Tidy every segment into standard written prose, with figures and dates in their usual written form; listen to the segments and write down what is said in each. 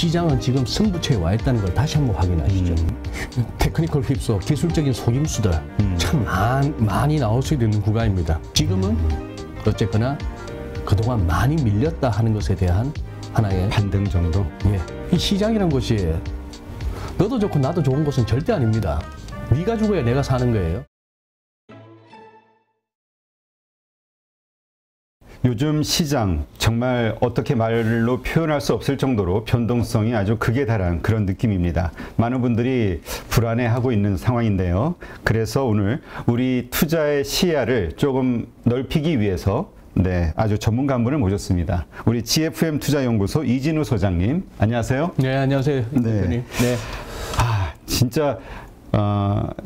시장은 지금 승부처에 와 있다는 걸 다시 한번 확인하시죠. 테크니컬 휩소, 기술적인 속임수들 참 많이 나올 수 있는 구간입니다. 지금은 어쨌거나 그동안 많이 밀렸다 하는 것에 대한 하나의 반등 정도? 예, 이 시장이란 것이 너도 좋고 나도 좋은 것은 절대 아닙니다. 네가 죽어야 내가 사는 거예요. 요즘 시장 정말 어떻게 말로 표현할 수 없을 정도로 변동성이 아주 극에 달한 그런 느낌입니다. 많은 분들이 불안해하고 있는 상황인데요. 그래서 오늘 우리 투자의 시야를 조금 넓히기 위해서 아주 전문가 한 분을 모셨습니다. 우리 GFM 투자연구소 이진우 소장님, 안녕하세요. 네, 안녕하세요. 네. 진짜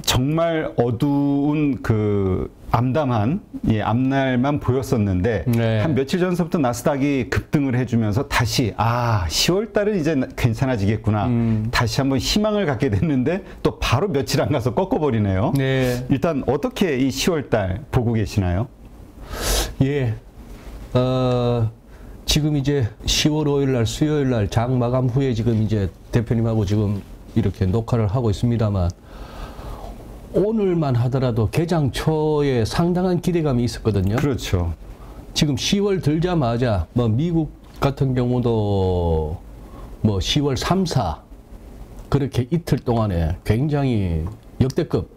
정말 어두운 그 암담한 앞날만 보였었는데 한 며칠 전서부터 나스닥이 급등을 해주면서 다시 10월 달은 이제 괜찮아지겠구나 다시 한번 희망을 갖게 됐는데 또 바로 며칠 안 가서 꺾어버리네요. 네. 일단 어떻게 이 10월 달 보고 계시나요? 예. 지금 이제 10월 5일 날 수요일 날 장 마감 후에 지금 이제 대표님하고 지금 이렇게 녹화를 하고 있습니다만 오늘만 하더라도 개장 초에 상당한 기대감이 있었거든요. 그렇죠. 지금 10월 들자마자 뭐 미국 같은 경우도 뭐 10월 3, 4 그렇게 이틀 동안에 굉장히 역대급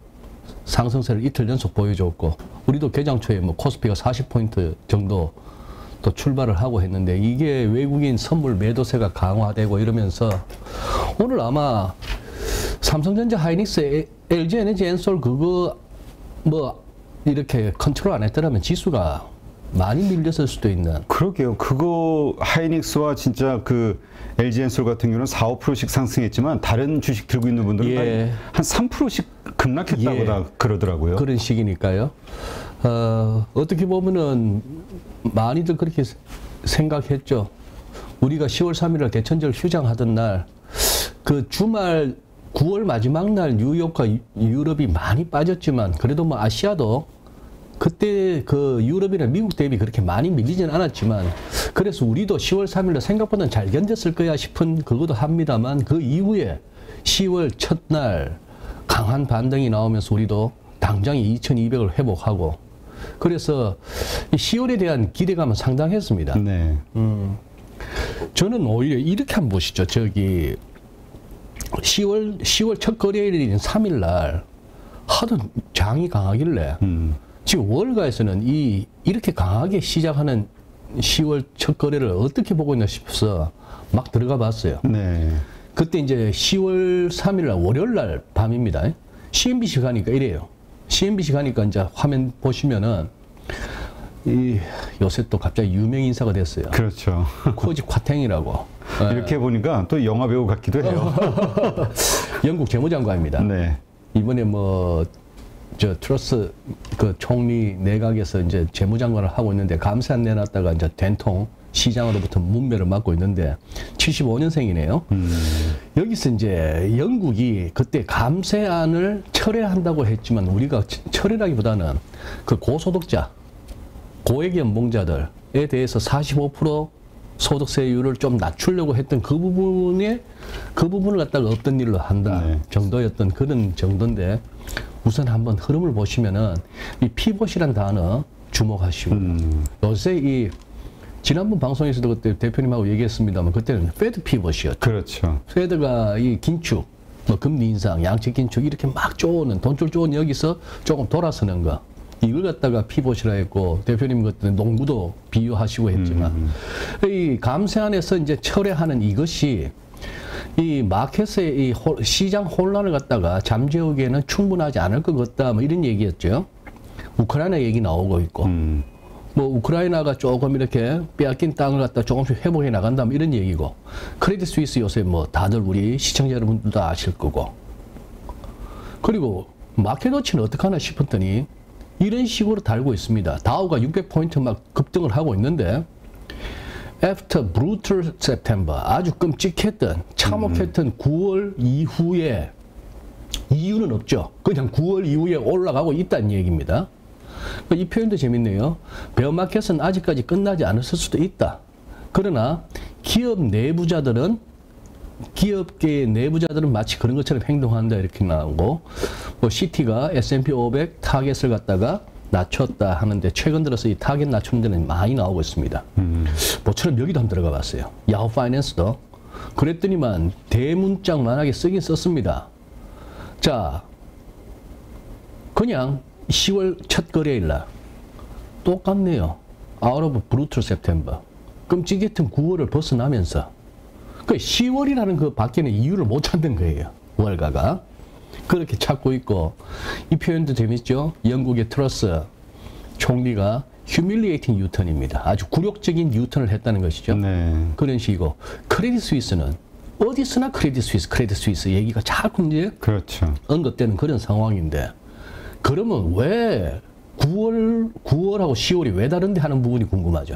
상승세를 이틀 연속 보여줬고 우리도 개장 초에 뭐 코스피가 40포인트 정도 또 출발을 하고 했는데 이게 외국인 선물 매도세가 강화되고 이러면서 오늘 아마 삼성전자, 하이닉스, LG 에너지 엔솔 그거 뭐 이렇게 컨트롤 안 했더라면 지수가 많이 밀렸을 수도 있는. 그러게요. 그거 하이닉스와 진짜 그 LG 엔솔 같은 경우는 4, 5%씩 상승했지만 다른 주식 들고 있는 분들은 한 3%씩 급락했다고 다 그러더라고요. 그런 시기니까요. 어떻게 보면은 많이들 그렇게 생각했죠. 우리가 10월 3일 개천절 휴장하던 날 그 주말 9월 마지막 날 뉴욕과 유럽이 많이 빠졌지만 그래도 뭐 아시아도 그때 그 유럽이나 미국 대비 그렇게 많이 밀리진 않았지만 그래서 우리도 10월 3일날 생각보다는 잘 견뎠을 거야 싶은 그것도 합니다만 그 이후에 10월 첫날 강한 반등이 나오면서 우리도 당장에 2200을 회복하고 그래서 10월에 대한 기대감은 상당했습니다. 네. 저는 오히려 이렇게 한번 보시죠. 저기 10월 첫 거래일인 3일날 하도 장이 강하길래 지금 월가에서는 이렇게 강하게 시작하는 10월 첫 거래를 어떻게 보고 있나 싶어서 막 들어가 봤어요. 네. 그때 이제 10월 3일날 월요일날 밤입니다. CNBC 가니까 이래요. CNBC 가니까 이제 화면 보시면은 요새 또 갑자기 유명 인사가 됐어요. 그렇죠. 코지 콰탱이라고. 이렇게 보니까 또 영화 배우 같기도 해요. 영국 재무장관입니다. 네. 이번에 뭐 저 트러스 그 총리 내각에서 이제 재무장관을 하고 있는데 감세안 내놨다가 이제 된통 시장으로부터 문매를 맞고 있는데 75년생이네요. 여기서 이제 영국이 그때 감세안을 철회한다고 했지만 우리가 철회라기보다는 그 고소득자, 고액 연봉자들에 대해서 45% 소득세율을 좀 낮추려고 했던 그 부분을 갖다가 없던 일로 한다 정도였던 그런 정도인데 우선 한번 흐름을 보시면은 이 피봇이란 단어 주목하시고 요새 지난번 방송에서도 그때 대표님하고 얘기했습니다만 그때는 페드 피벗이었죠. 그렇죠. 페드가 이 긴축, 뭐 금리 인상, 양적 긴축 이렇게 막 쪼는 돈줄 쪼는 여기서 조금 돌아서는 거. 이걸 갖다가 피벗이라 했고 대표님 그때 농구도 비유하시고 했지만 이 감세안에서 이제 철회하는 이것이 이 마켓의 이 시장 혼란을 갖다가 잠재우기에는 충분하지 않을 것 같다 뭐 이런 얘기였죠. 우크라이나 얘기 나오고 있고 뭐 우크라이나가 조금 이렇게 빼앗긴 땅을 갖다 조금씩 회복해 나간다 뭐 이런 얘기고 크레딧 스위스 요새 뭐 다들 우리 시청자 여러분들도 아실 거고 그리고 마켓워치는 어떡하나 싶었더니 이런 식으로 달고 있습니다. 다우가 600포인트 막 급등을 하고 있는데 After brutal September 아주 끔찍했던 참혹했던 9월 이후에 이유는 없죠. 그냥 9월 이후에 올라가고 있다는 얘기입니다. 이 표현도 재밌네요. 베어마켓은 아직까지 끝나지 않았을 수도 있다. 그러나 기업 내부자들은 기업계 내부자들은 마치 그런 것처럼 행동한다 이렇게 나오고 뭐 시티가 S&P 500 타겟을 갖다가 낮췄다 하는데 최근 들어서 이 타겟 낮추는 데는 많이 나오고 있습니다. 모처럼 여기도 한번 들어가 봤어요. 야후 파이낸스도 그랬더니만 대문짝만하게 쓰긴 썼습니다. 자, 그냥 10월 첫 거래일 날 똑같네요. Out of brutal September. 끔찍했던 9월을 벗어나면서 그 10월이라는 그 밖에는 이유를 못 찾는 거예요. 월가가. 그렇게 찾고 있고 이 표현도 재밌죠. 영국의 트러스 총리가 humiliating U-turn입니다. 아주 굴욕적인 U-turn을 했다는 것이죠. 네. 그런 식이고 크레딧 스위스는 어디서나 크레딧 스위스 얘기가 자꾸 이제 그렇죠. 언급되는 그런 상황인데 그러면 왜 9월하고 10월이 왜 다른데 하는 부분이 궁금하죠.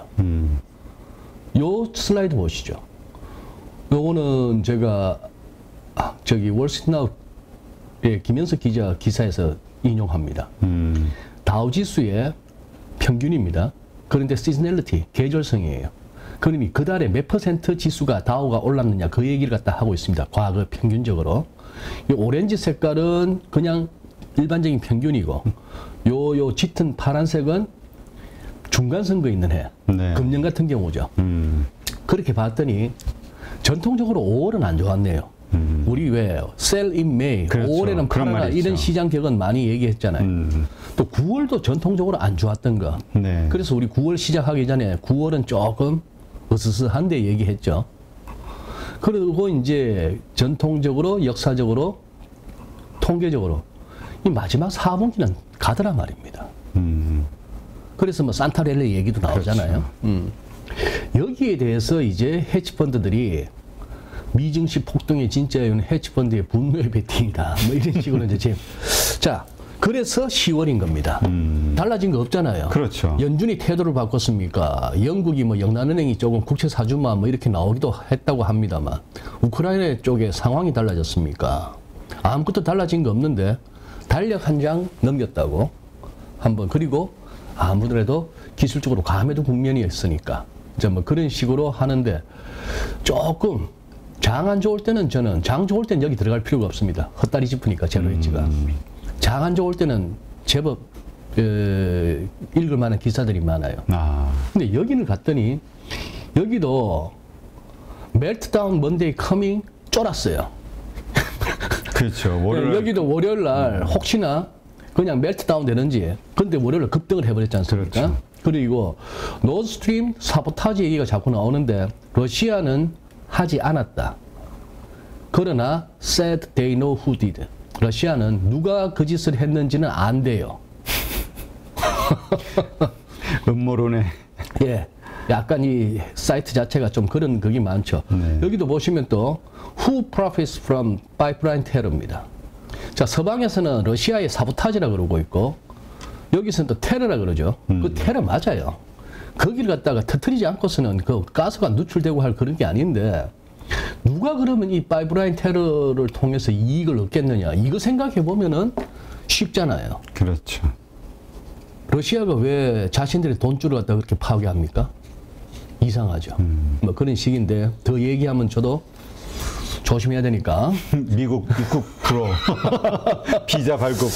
요 슬라이드 보시죠. 요거는 제가 저기 월스트리트나우의 김현석 기자 기사에서 인용합니다. 다우지수의 평균입니다. 그런데 시즈널리티, 계절성이에요. 그러니 그 달에 몇 % 지수가 다우가 올랐느냐 그 얘기를 갖다 하고 있습니다. 과거 평균적으로. 이 오렌지 색깔은 그냥 일반적인 평균이고 요 짙은 파란색은 중간 선거 있는 해. 네. 금년 같은 경우죠. 그렇게 봤더니 전통적으로 5월은 안 좋았네요. 우리 왜 sell in May, 그렇죠. 5월에는 그런 팔아라 말이 이런 있죠. 시장 격은 많이 얘기했잖아요. 또 9월도 전통적으로 안 좋았던 거. 네. 그래서 우리 9월 시작하기 전에 9월은 조금 으스스한데 얘기했죠. 그리고 이제 전통적으로 역사적으로 통계적으로 이 마지막 4분기는 가더라 말입니다. 그래서 뭐 산타렐리 얘기도 나오잖아요. 그렇죠. 여기에 대해서 이제 헤지펀드들이 미증시 폭등의 진짜 이유는 헤지펀드의 분노의 베팅이다. 뭐 이런 식으로 이제 자, 그래서 10월인 겁니다. 달라진 거 없잖아요. 그렇죠. 연준이 태도를 바꿨습니까? 영국이 뭐 영란은행이 조금 국채 사주마 뭐 이렇게 나오기도 했다고 합니다만 우크라이나 쪽에 상황이 달라졌습니까? 아무것도 달라진 거 없는데 달력 한 장 넘겼다고 한번 그리고 아무래도 기술적으로 감해도 국면이 있으니까 이제 뭐 그런 식으로 하는데 조금 장 안 좋을 때는 저는 장 좋을 때는 여기 들어갈 필요가 없습니다. 헛다리 짚으니까 제로헤지가. 장 안 좋을 때는 제법 읽을 만한 기사들이 많아요. 근데 여기를 갔더니 여기도 멜트다운 먼데이 커밍 쫄았어요. 그렇죠. 월요일 여기도 월요일 날 혹시나 그냥 멜트다운 되는지 근데 월요일 급등을 해버렸지 않습니까? 그렇죠. 그리고 노드스트림 사보타지 얘기가 자꾸 나오는데 러시아는 하지 않았다. 그러나 said they know who did. 러시아는 누가 그 짓을 했는지는 안 돼요. 음모론에 예, 약간 이 사이트 자체가 좀 그런 그게 많죠. 네. 여기도 보시면 또 Who profits from pipeline terror입니다. 자, 서방에서는 러시아의 사보타지라 그러고 있고 여기서는 또 테러라 그러죠. 그 테러 맞아요. 거기를 갖다가 터뜨리지 않고서는 그 가스가 누출되고 할 그런 게 아닌데 누가 그러면 이 파이프라인 테러를 통해서 이익을 얻겠느냐 이거 생각해 보면은 쉽잖아요. 그렇죠. 러시아가 왜 자신들의 돈줄을 갖다 그렇게 파괴합니까? 이상하죠. 뭐 그런 식인데 더 얘기하면 저도 조심해야 되니까. 미국 불어 비자 발급.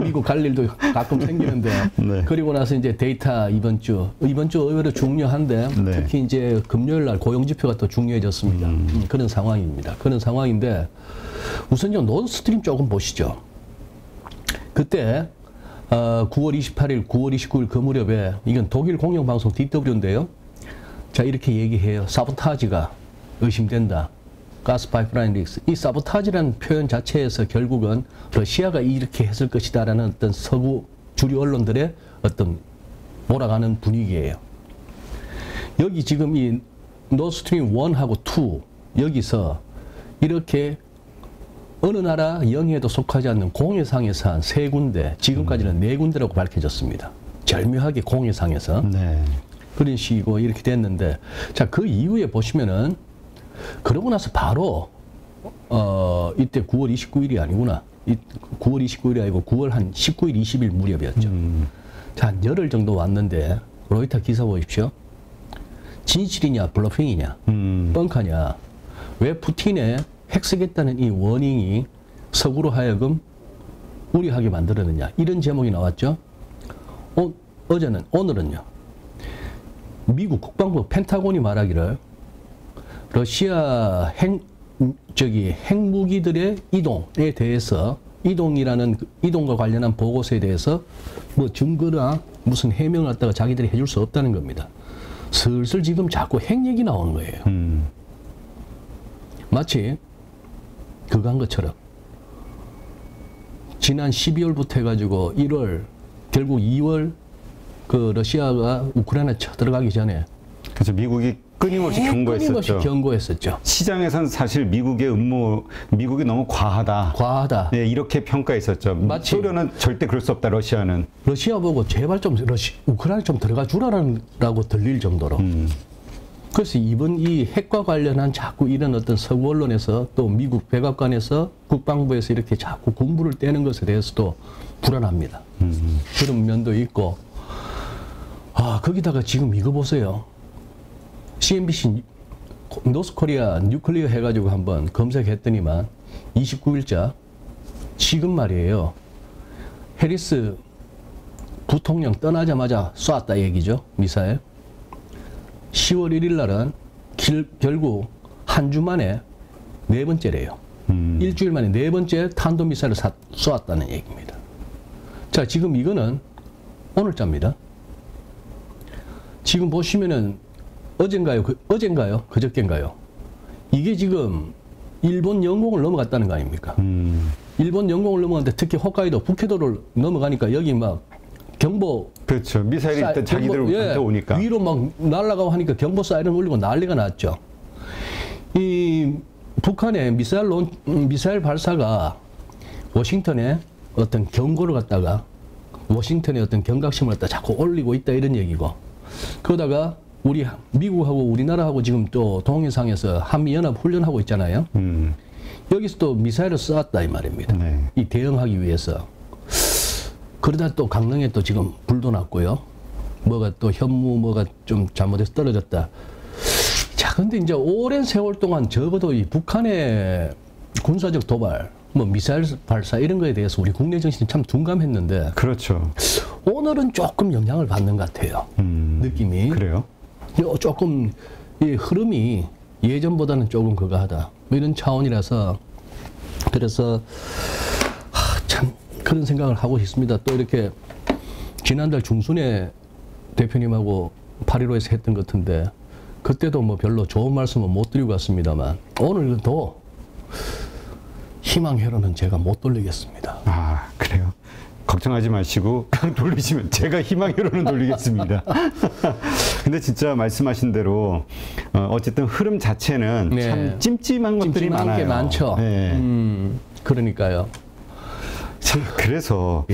미국 갈 일도 가끔 생기는데. 네. 그리고 나서 이제 데이터 이번 주 의외로 중요한데 네. 특히 이제 금요일 날 고용 지표가 더 중요해졌습니다. 그런 상황입니다. 그런 상황인데 우선 좀 노드스트림 조금 보시죠. 그때 9월 28일, 9월 29일 그 무렵에 이건 독일 공영방송 DW인데요. 자, 이렇게 얘기해요. 사보타지가 의심된다. 가스 파이프라인 리스. 이 사보타지라는 표현 자체에서 결국은 러시아가 이렇게 했을 것이다라는 어떤 서구 주류 언론들의 어떤 몰아가는 분위기예요. 여기 지금 이 노드스트림 1하고 2 여기서 이렇게 어느 나라 영해에도 속하지 않는 공해상에서 한 3군데, 지금까지는 4군데라고 밝혀졌습니다. 절묘하게 공해상에서. 네. 그런 식이고 이렇게 됐는데, 자, 그 이후에 보시면은, 그러고 나서 바로, 이때 9월 29일이 아니구나. 9월 29일이 아니고 9월 한 19일, 20일 무렵이었죠. 자, 한 열흘 정도 왔는데, 로이터 기사 보십시오. 진실이냐, 블러핑이냐, 뻥카냐. 왜 푸틴에 핵 쓰겠다는 이 워닝이 서구로 하여금 우려하게 만들었느냐. 이런 제목이 나왔죠. 오늘은요. 미국 국방부 펜타곤이 말하기를 러시아 핵무기들의 이동에 대해서 이동과 관련한 보고서에 대해서 뭐 증거나 무슨 해명을 갖다가 자기들이 해줄 수 없다는 겁니다. 슬슬 지금 자꾸 핵 얘기 나오는 거예요. 마치 그거 한 것처럼 지난 12월부터 해가지고 1월 결국 2월 그 러시아가 우크라이나 쳐들어가기 전에 그래서 미국이 끊임없이 경고했었죠. 시장에선 사실 미국의 미국이 너무 과하다. 네, 이렇게 평가했었죠. 마치 소련은 절대 그럴 수 없다. 러시아 보고 제발 좀 우크라이나 좀 들어가 주라라고 들릴 정도로. 그래서 이번 이 핵과 관련한 자꾸 이런 어떤 서구 언론에서 또 미국 백악관에서 국방부에서 이렇게 자꾸 군부를 떼는 것에 대해서도 불안합니다. 그런 면도 있고. 거기다가 지금 이거 보세요. CNBC 노스코리아 뉴클리어 해가지고 한번 검색했더니만 29일자 지금 말이에요. 해리스 부통령 떠나자마자 쐈다 얘기죠. 미사일. 10월 1일 날은 결국 한 주 만에 4번째래요. 일주일 만에 4번째 탄도미사일을 쏘았다는 얘기입니다. 자, 지금 이거는 오늘자입니다. 지금 보시면은 어젠가요? 그저께인가요? 이게 지금 일본 영공을 넘어갔다는 거 아닙니까? 일본 영공을 넘어갔는데 특히 홋카이도 북해도를 넘어가니까 여기 막 경보. 그렇죠. 미사일이 일단 자기들한테 오니까. 위로 막 날아가고 하니까 경보 사이렌 울리고 난리가 났죠. 이 북한의 미사일 발사가 워싱턴에 어떤 경고를 갖다가 워싱턴의 어떤 경각심을 갖다 자꾸 올리고 있다 이런 얘기고. 그러다가 우리 미국하고 우리나라하고 지금 또 동해상에서 한미연합 훈련하고 있잖아요. 여기서 또 미사일을 쏘았다 이 말입니다. 네. 이 대응하기 위해서. 그러다 또 강릉에 또 지금 불도 났고요. 뭐가 또 현무 좀 잘못해서 떨어졌다. 자, 근데 이제 오랜 세월 동안 적어도 이 북한의 군사적 도발, 뭐 미사일 발사 이런 거에 대해서 우리 국내 정신이 참 둔감했는데. 그렇죠. 오늘은 조금 영향을 받는 것 같아요. 느낌이. 그래요? 조금 이 흐름이 예전보다는 조금 그거하다. 뭐 이런 차원이라서 그래서 참 그런 생각을 하고 있습니다. 또 이렇게 지난달 중순에 대표님하고 8.15에서 했던 것 같은데 그때도 뭐 별로 좋은 말씀은 못 드리고 갔습니다만 오늘도 희망 회로는 제가 못 돌리겠습니다. 그래요? 걱정하지 마시고 돌리시면 제가 희망 회로는 돌리겠습니다. 근데 진짜 말씀하신 대로 어쨌든 흐름 자체는 참 찜찜한 것들이 많아요. 게 많죠. 네. 그러니까요. 그래서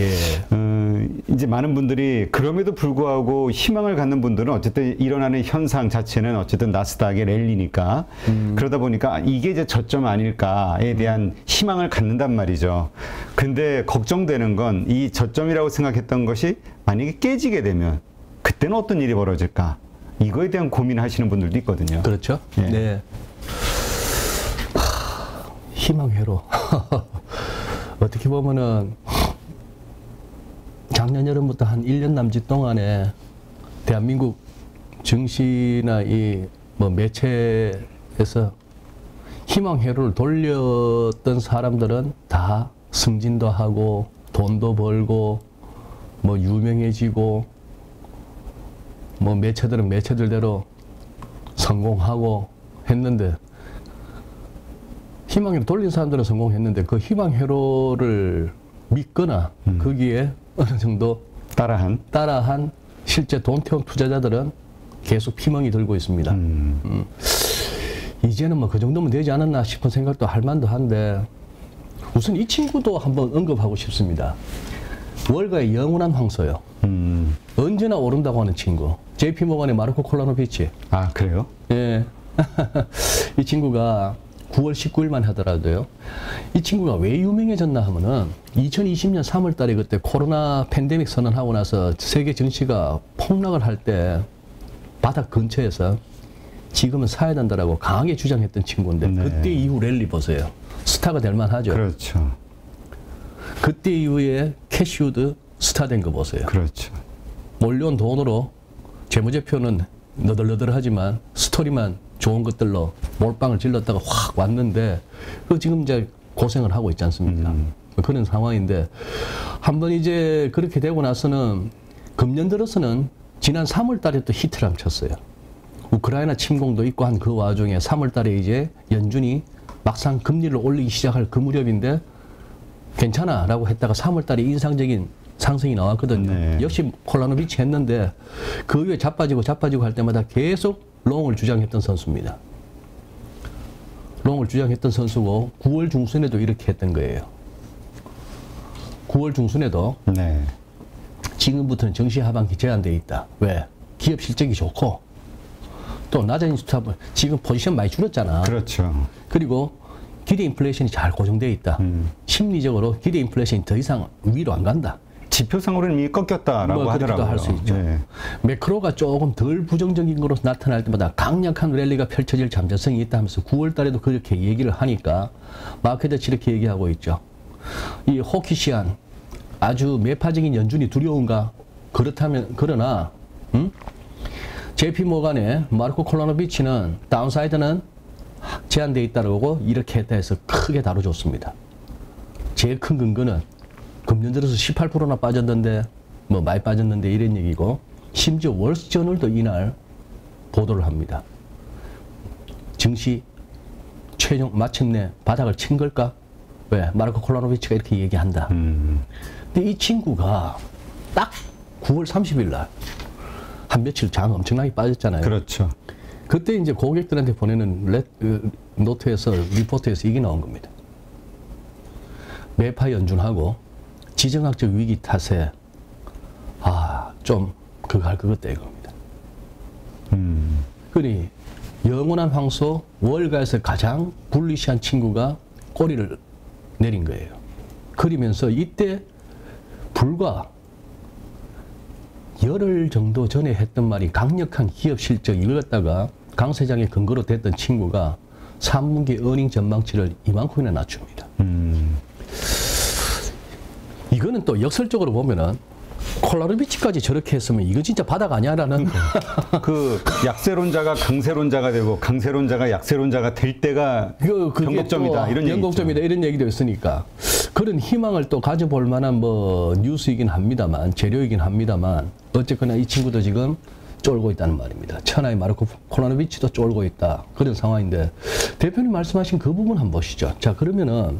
이제 많은 분들이 그럼에도 불구하고 희망을 갖는 분들은 어쨌든 일어나는 현상 자체는 어쨌든 나스닥의 랠리니까 그러다 보니까 이게 이제 저점 아닐까에 대한 희망을 갖는단 말이죠. 근데 걱정되는 건 이 저점이라고 생각했던 것이 만약에 깨지게 되면 그때는 어떤 일이 벌어질까? 이거에 대한 고민하시는 분들도 있거든요. 그렇죠. 네. 희망 회로. 어떻게 보면은 작년 여름부터 한 1년 남짓 동안에 대한민국 정시나 이 뭐 매체에서 희망 회로를 돌렸던 사람들은 다 승진도 하고 돈도 벌고 뭐 유명해지고 뭐 매체들은 매체들대로 성공하고 했는데 희망회로 돌린 사람들은 성공했는데 그 희망회로를 믿거나 거기에 어느 정도 따라한 실제 돈 태운 투자자들은 계속 희망이 들고 있습니다. 이제는 뭐 그 정도면 되지 않았나 싶은 생각도 할 만도 한데 우선 이 친구도 한번 언급하고 싶습니다. 월가의 영원한 황소요. 언제나 오른다고 하는 친구. JP모건의 마르코 콜라노비치. 그래요? 예. 이 친구가 9월 19일만 하더라도요. 이 친구가 왜 유명해졌나 하면은 2020년 3월 달에 그때 코로나 팬데믹 선언하고 나서 세계 증시가 폭락을 할 때 바닥 근처에서 지금은 사야 된다라고 강하게 주장했던 친구인데 네. 그때 이후 랠리 보세요. 스타가 될 만하죠. 그렇죠. 그때 이후에 캐시우드 스타 된 거 보세요. 그렇죠. 몰려온 돈으로 재무제표는 너덜너덜하지만 스토리만 좋은 것들로 몰빵을 질렀다가 확 왔는데 그 지금 이제 고생을 하고 있지 않습니까? 그런 상황인데 한번 이제 그렇게 되고 나서는 금년 들어서는 지난 3월 달에 또 히트를 쳤어요. 우크라이나 침공도 있고 한 그 와중에 3월 달에 이제 연준이 막상 금리를 올리기 시작할 그 무렵인데 괜찮아 라고 했다가 3월 달에 인상적인 상승이 나왔거든요. 네. 역시 콜라노비치 했는데 그 이후에 자빠지고 할 때마다 계속 롱을 주장했던 선수입니다. 롱을 주장했던 선수고 9월 중순에도 이렇게 했던 거예요. 9월 중순에도 네. 지금부터는 정시 하반기 제한되어 있다. 왜? 기업 실적이 좋고 또 낮은 인수탑은 지금 포지션 많이 줄었잖아. 그렇죠. 그리고 기대 인플레이션이 잘 고정되어 있다. 심리적으로 기대 인플레이션이 더 이상 위로 안 간다. 지표상으로는 이미 꺾였다라고 뭐 하더라고요. 할 수 있죠. 네. 매크로가 조금 덜 부정적인 거로 나타날 때마다 강력한 랠리가 펼쳐질 잠재성이 있다 하면서 9월 달에도 그렇게 얘기를 하니까 마켓에서 이렇게 얘기하고 있죠. 이 호키시한 아주 매파적인 연준이 두려운가? 그렇다면 그러나 JP 모간의 마르코 콜라노비치는 다운사이드는 제한되어 있다고 이렇게 했다 해서 크게 다뤄줬습니다. 제일 큰 근거는 금년 들어서 18%나 빠졌는데 뭐 많이 빠졌는데 이런 얘기고 심지어 월스트저널도 이날 보도를 합니다. 증시 최종 마침내 바닥을 친 걸까? 왜? 마르코 콜라노비치가 이렇게 얘기한다. 근데 이 친구가 딱 9월 30일 날 한 며칠 장 엄청나게 빠졌잖아요. 그렇죠. 그때 이제 고객들한테 보내는 노트에서 리포트에서 이게 나온 겁니다. 매파 연준하고 지정학적 위기 탓에 좀 그거 할 것 같다 이겁니다. 그러니 영원한 황소 월가에서 가장 불리시한 친구가 꼬리를 내린 거예요. 그러면서 이때 불과 열흘 정도 전에 했던 말이 강력한 기업 실적 이걸 갖다가 강 세장의 근거로 됐던 친구가 3분기 어닝 전망치를 이만큼이나 낮춥니다. 이거는 또 역설적으로 보면은 콜라노비치까지 저렇게 했으면 이거 진짜 바닥 아니야라는 그 약세론자가 강세론자가 되고 강세론자가 약세론자가 될 때가 변곡점이다 이런 얘기 변곡점이다 이런 얘기도 있으니까 그런 희망을 또 가져볼 만한 뭐 뉴스이긴 합니다만 재료이긴 합니다만 어쨌거나 이 친구도 지금 쫄고 있다는 말입니다. 천하의 마르코 콜라노비치도 쫄고 있다 그런 상황인데 대표님 말씀하신 그 부분 한번 보시죠. 자 그러면은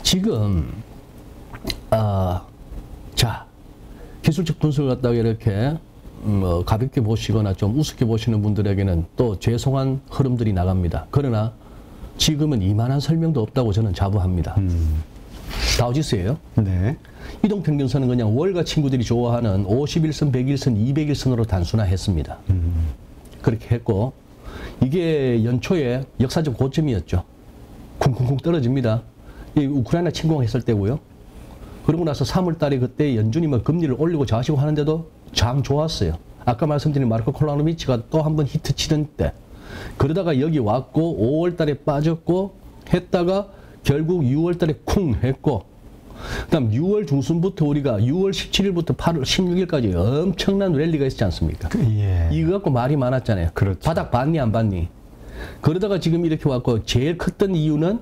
지금 자 기술적 분석을 갖다가 이렇게 가볍게 보시거나 좀 우습게 보시는 분들에게는 또 죄송한 흐름들이 나갑니다. 그러나 지금은 이만한 설명도 없다고 저는 자부합니다. 다우지수예요. 네. 이동평균선은 그냥 월가 친구들이 좋아하는 51선, 100일선, 200일선으로 단순화했습니다. 그렇게 했고 이게 연초에 역사적 고점이었죠. 쿵쿵쿵 떨어집니다. 이 우크라이나 침공했을 때고요. 그러고 나서 3월 달에 그때 연준이 뭐 금리를 올리고 자시고 하는데도 장 좋았어요. 아까 말씀드린 마르코 콜라노비치가 또 한 번 히트 치던 때. 그러다가 여기 왔고 5월 달에 빠졌고 했다가 결국 6월 달에 쿵 했고 그다음 6월 중순부터 우리가 6월 17일부터 8월 16일까지 엄청난 랠리가 있었지 않습니까? 예. 이거 갖고 말이 많았잖아요. 그렇죠. 바닥 봤니 안 봤니? 그러다가 지금 이렇게 왔고 제일 컸던 이유는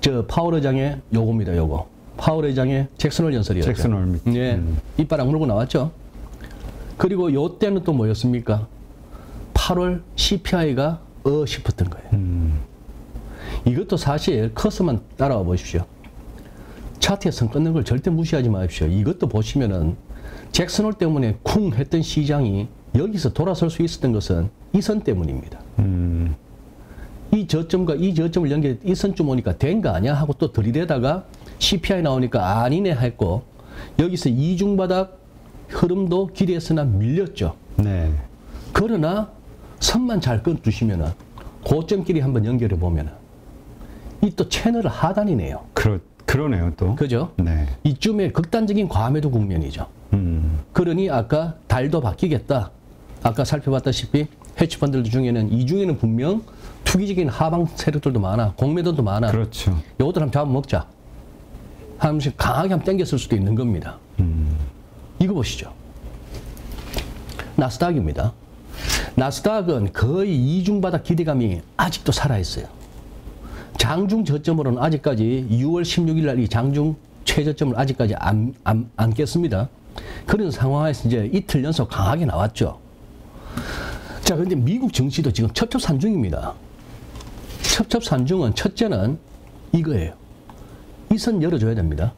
저 파월 의장의 요겁니다. 요거. 파월 의장의 잭슨홀 연설이었죠. 잭슨홀. 예. 이빨 악물고 나왔죠. 그리고 요 때는 또 뭐였습니까? 8월 CPI가 싶었던 거예요. 이것도 사실 커서만 따라와 보십시오. 차트에 선 끊는 걸 절대 무시하지 마십시오. 이것도 보시면은 잭슨홀 때문에 쿵 했던 시장이 여기서 돌아설 수 있었던 것은 이 선 때문입니다. 이 저점과 이 저점을 연결해 이 선쯤 오니까 된 거 아니야 하고 또 들이대다가 CPI 나오니까 아니네 했고 여기서 이중바닥 흐름도 기대했으나 밀렸죠. 네. 그러나 선만 잘 끊두시면은 고점끼리 한번 연결해 보면은 이 또 채널을 하단이네요. 그러네요 또. 그죠? 네. 이쯤에 극단적인 과매도 국면이죠. 그러니 아까 달도 바뀌겠다. 아까 살펴봤다시피 헤지펀드 중에는 이 중에는 분명 투기적인 하방 세력들도 많아. 공매도도 많아. 그렇죠. 요것들 한번 잡아먹자. 하면서 강하게 한번 땡겼을 수도 있는 겁니다. 이거 보시죠. 나스닥입니다. 나스닥은 거의 이중바닥 기대감이 아직도 살아있어요. 장중 저점으로는 아직까지 6월 16일 날 이 장중 최저점을 아직까지 안 깼습니다. 그런 상황에서 이제 이틀 연속 강하게 나왔죠. 자, 근데 미국 증시도 지금 첩첩산중입니다. 첩첩산중은 첫째는 이거예요. 이 선 열어줘야 됩니다.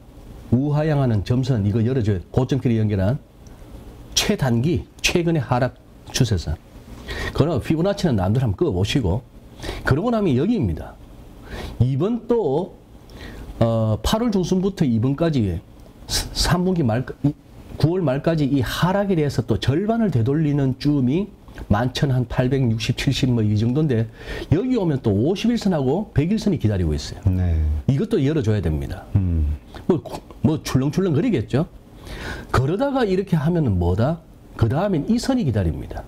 우하향하는 점선 이거 열어줘야 돼. 고점끼리 연결한 최단기 최근의 하락 추세선. 그러나 피보나치는 남들 한번 끄어보시고 그러고 나면 여기입니다. 이번 또 8월 중순부터 이번까지 3분기 말 9월 말까지 이 하락에 대해서 또 절반을 되돌리는 쯤이 11,860, 70 뭐 이 정도인데 여기 오면 또 51선하고 100일선이 기다리고 있어요. 네. 이것도 열어줘야 됩니다. 뭐 출렁출렁 거리겠죠. 그러다가 이렇게 하면은 뭐다? 그 다음엔 이 선이 기다립니다.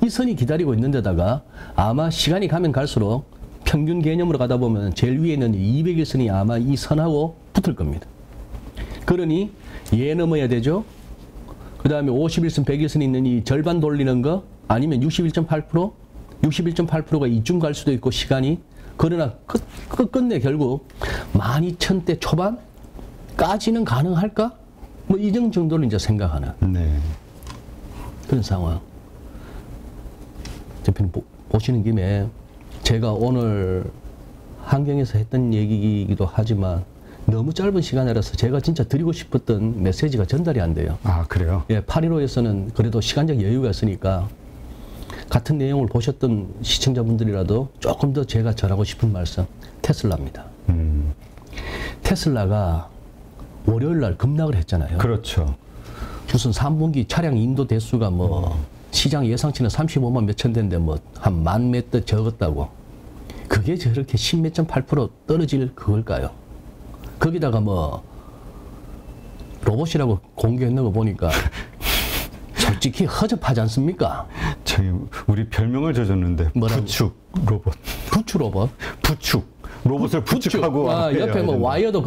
이 선이 기다리고 있는 데다가 아마 시간이 가면 갈수록 평균 개념으로 가다 보면 제일 위에 있는 200일선이 아마 이 선하고 붙을 겁니다. 그러니 얘 넘어야 되죠. 그 다음에 51선, 100일선 있는 이 절반 돌리는 거 아니면 61.8%? 61.8%가 이쯤 갈 수도 있고 시간이. 그러나 끝내 결국 12,000대 초반까지는 가능할까? 뭐 이 정도로 이제 생각하는 네. 그런 상황. 대표님 보시는 김에 제가 오늘 한경에서 했던 얘기이기도 하지만 너무 짧은 시간이라서 제가 진짜 드리고 싶었던 메시지가 전달이 안 돼요. 아, 그래요? 예, 815에서는 그래도 시간적 여유가 있으니까 같은 내용을 보셨던 시청자분들이라도 조금 더 제가 전하고 싶은 말씀, 테슬라입니다. 테슬라가 월요일 날 급락을 했잖아요. 그렇죠. 무슨 3분기 차량 인도 대수가 뭐 시장 예상치는 35만 몇천 대인데 뭐 한 만 몇 대 적었다고. 그게 저렇게 10몇 점 8% 떨어질 그걸까요? 거기다가 뭐 로봇이라고 공개했는 거 보니까 솔직히 허접하지 않습니까? 저희 우리 별명을 져줬는데 뭐라고? 부축 로봇. 부추 로봇? 부축. 로봇을 부축하고 옆에 뭐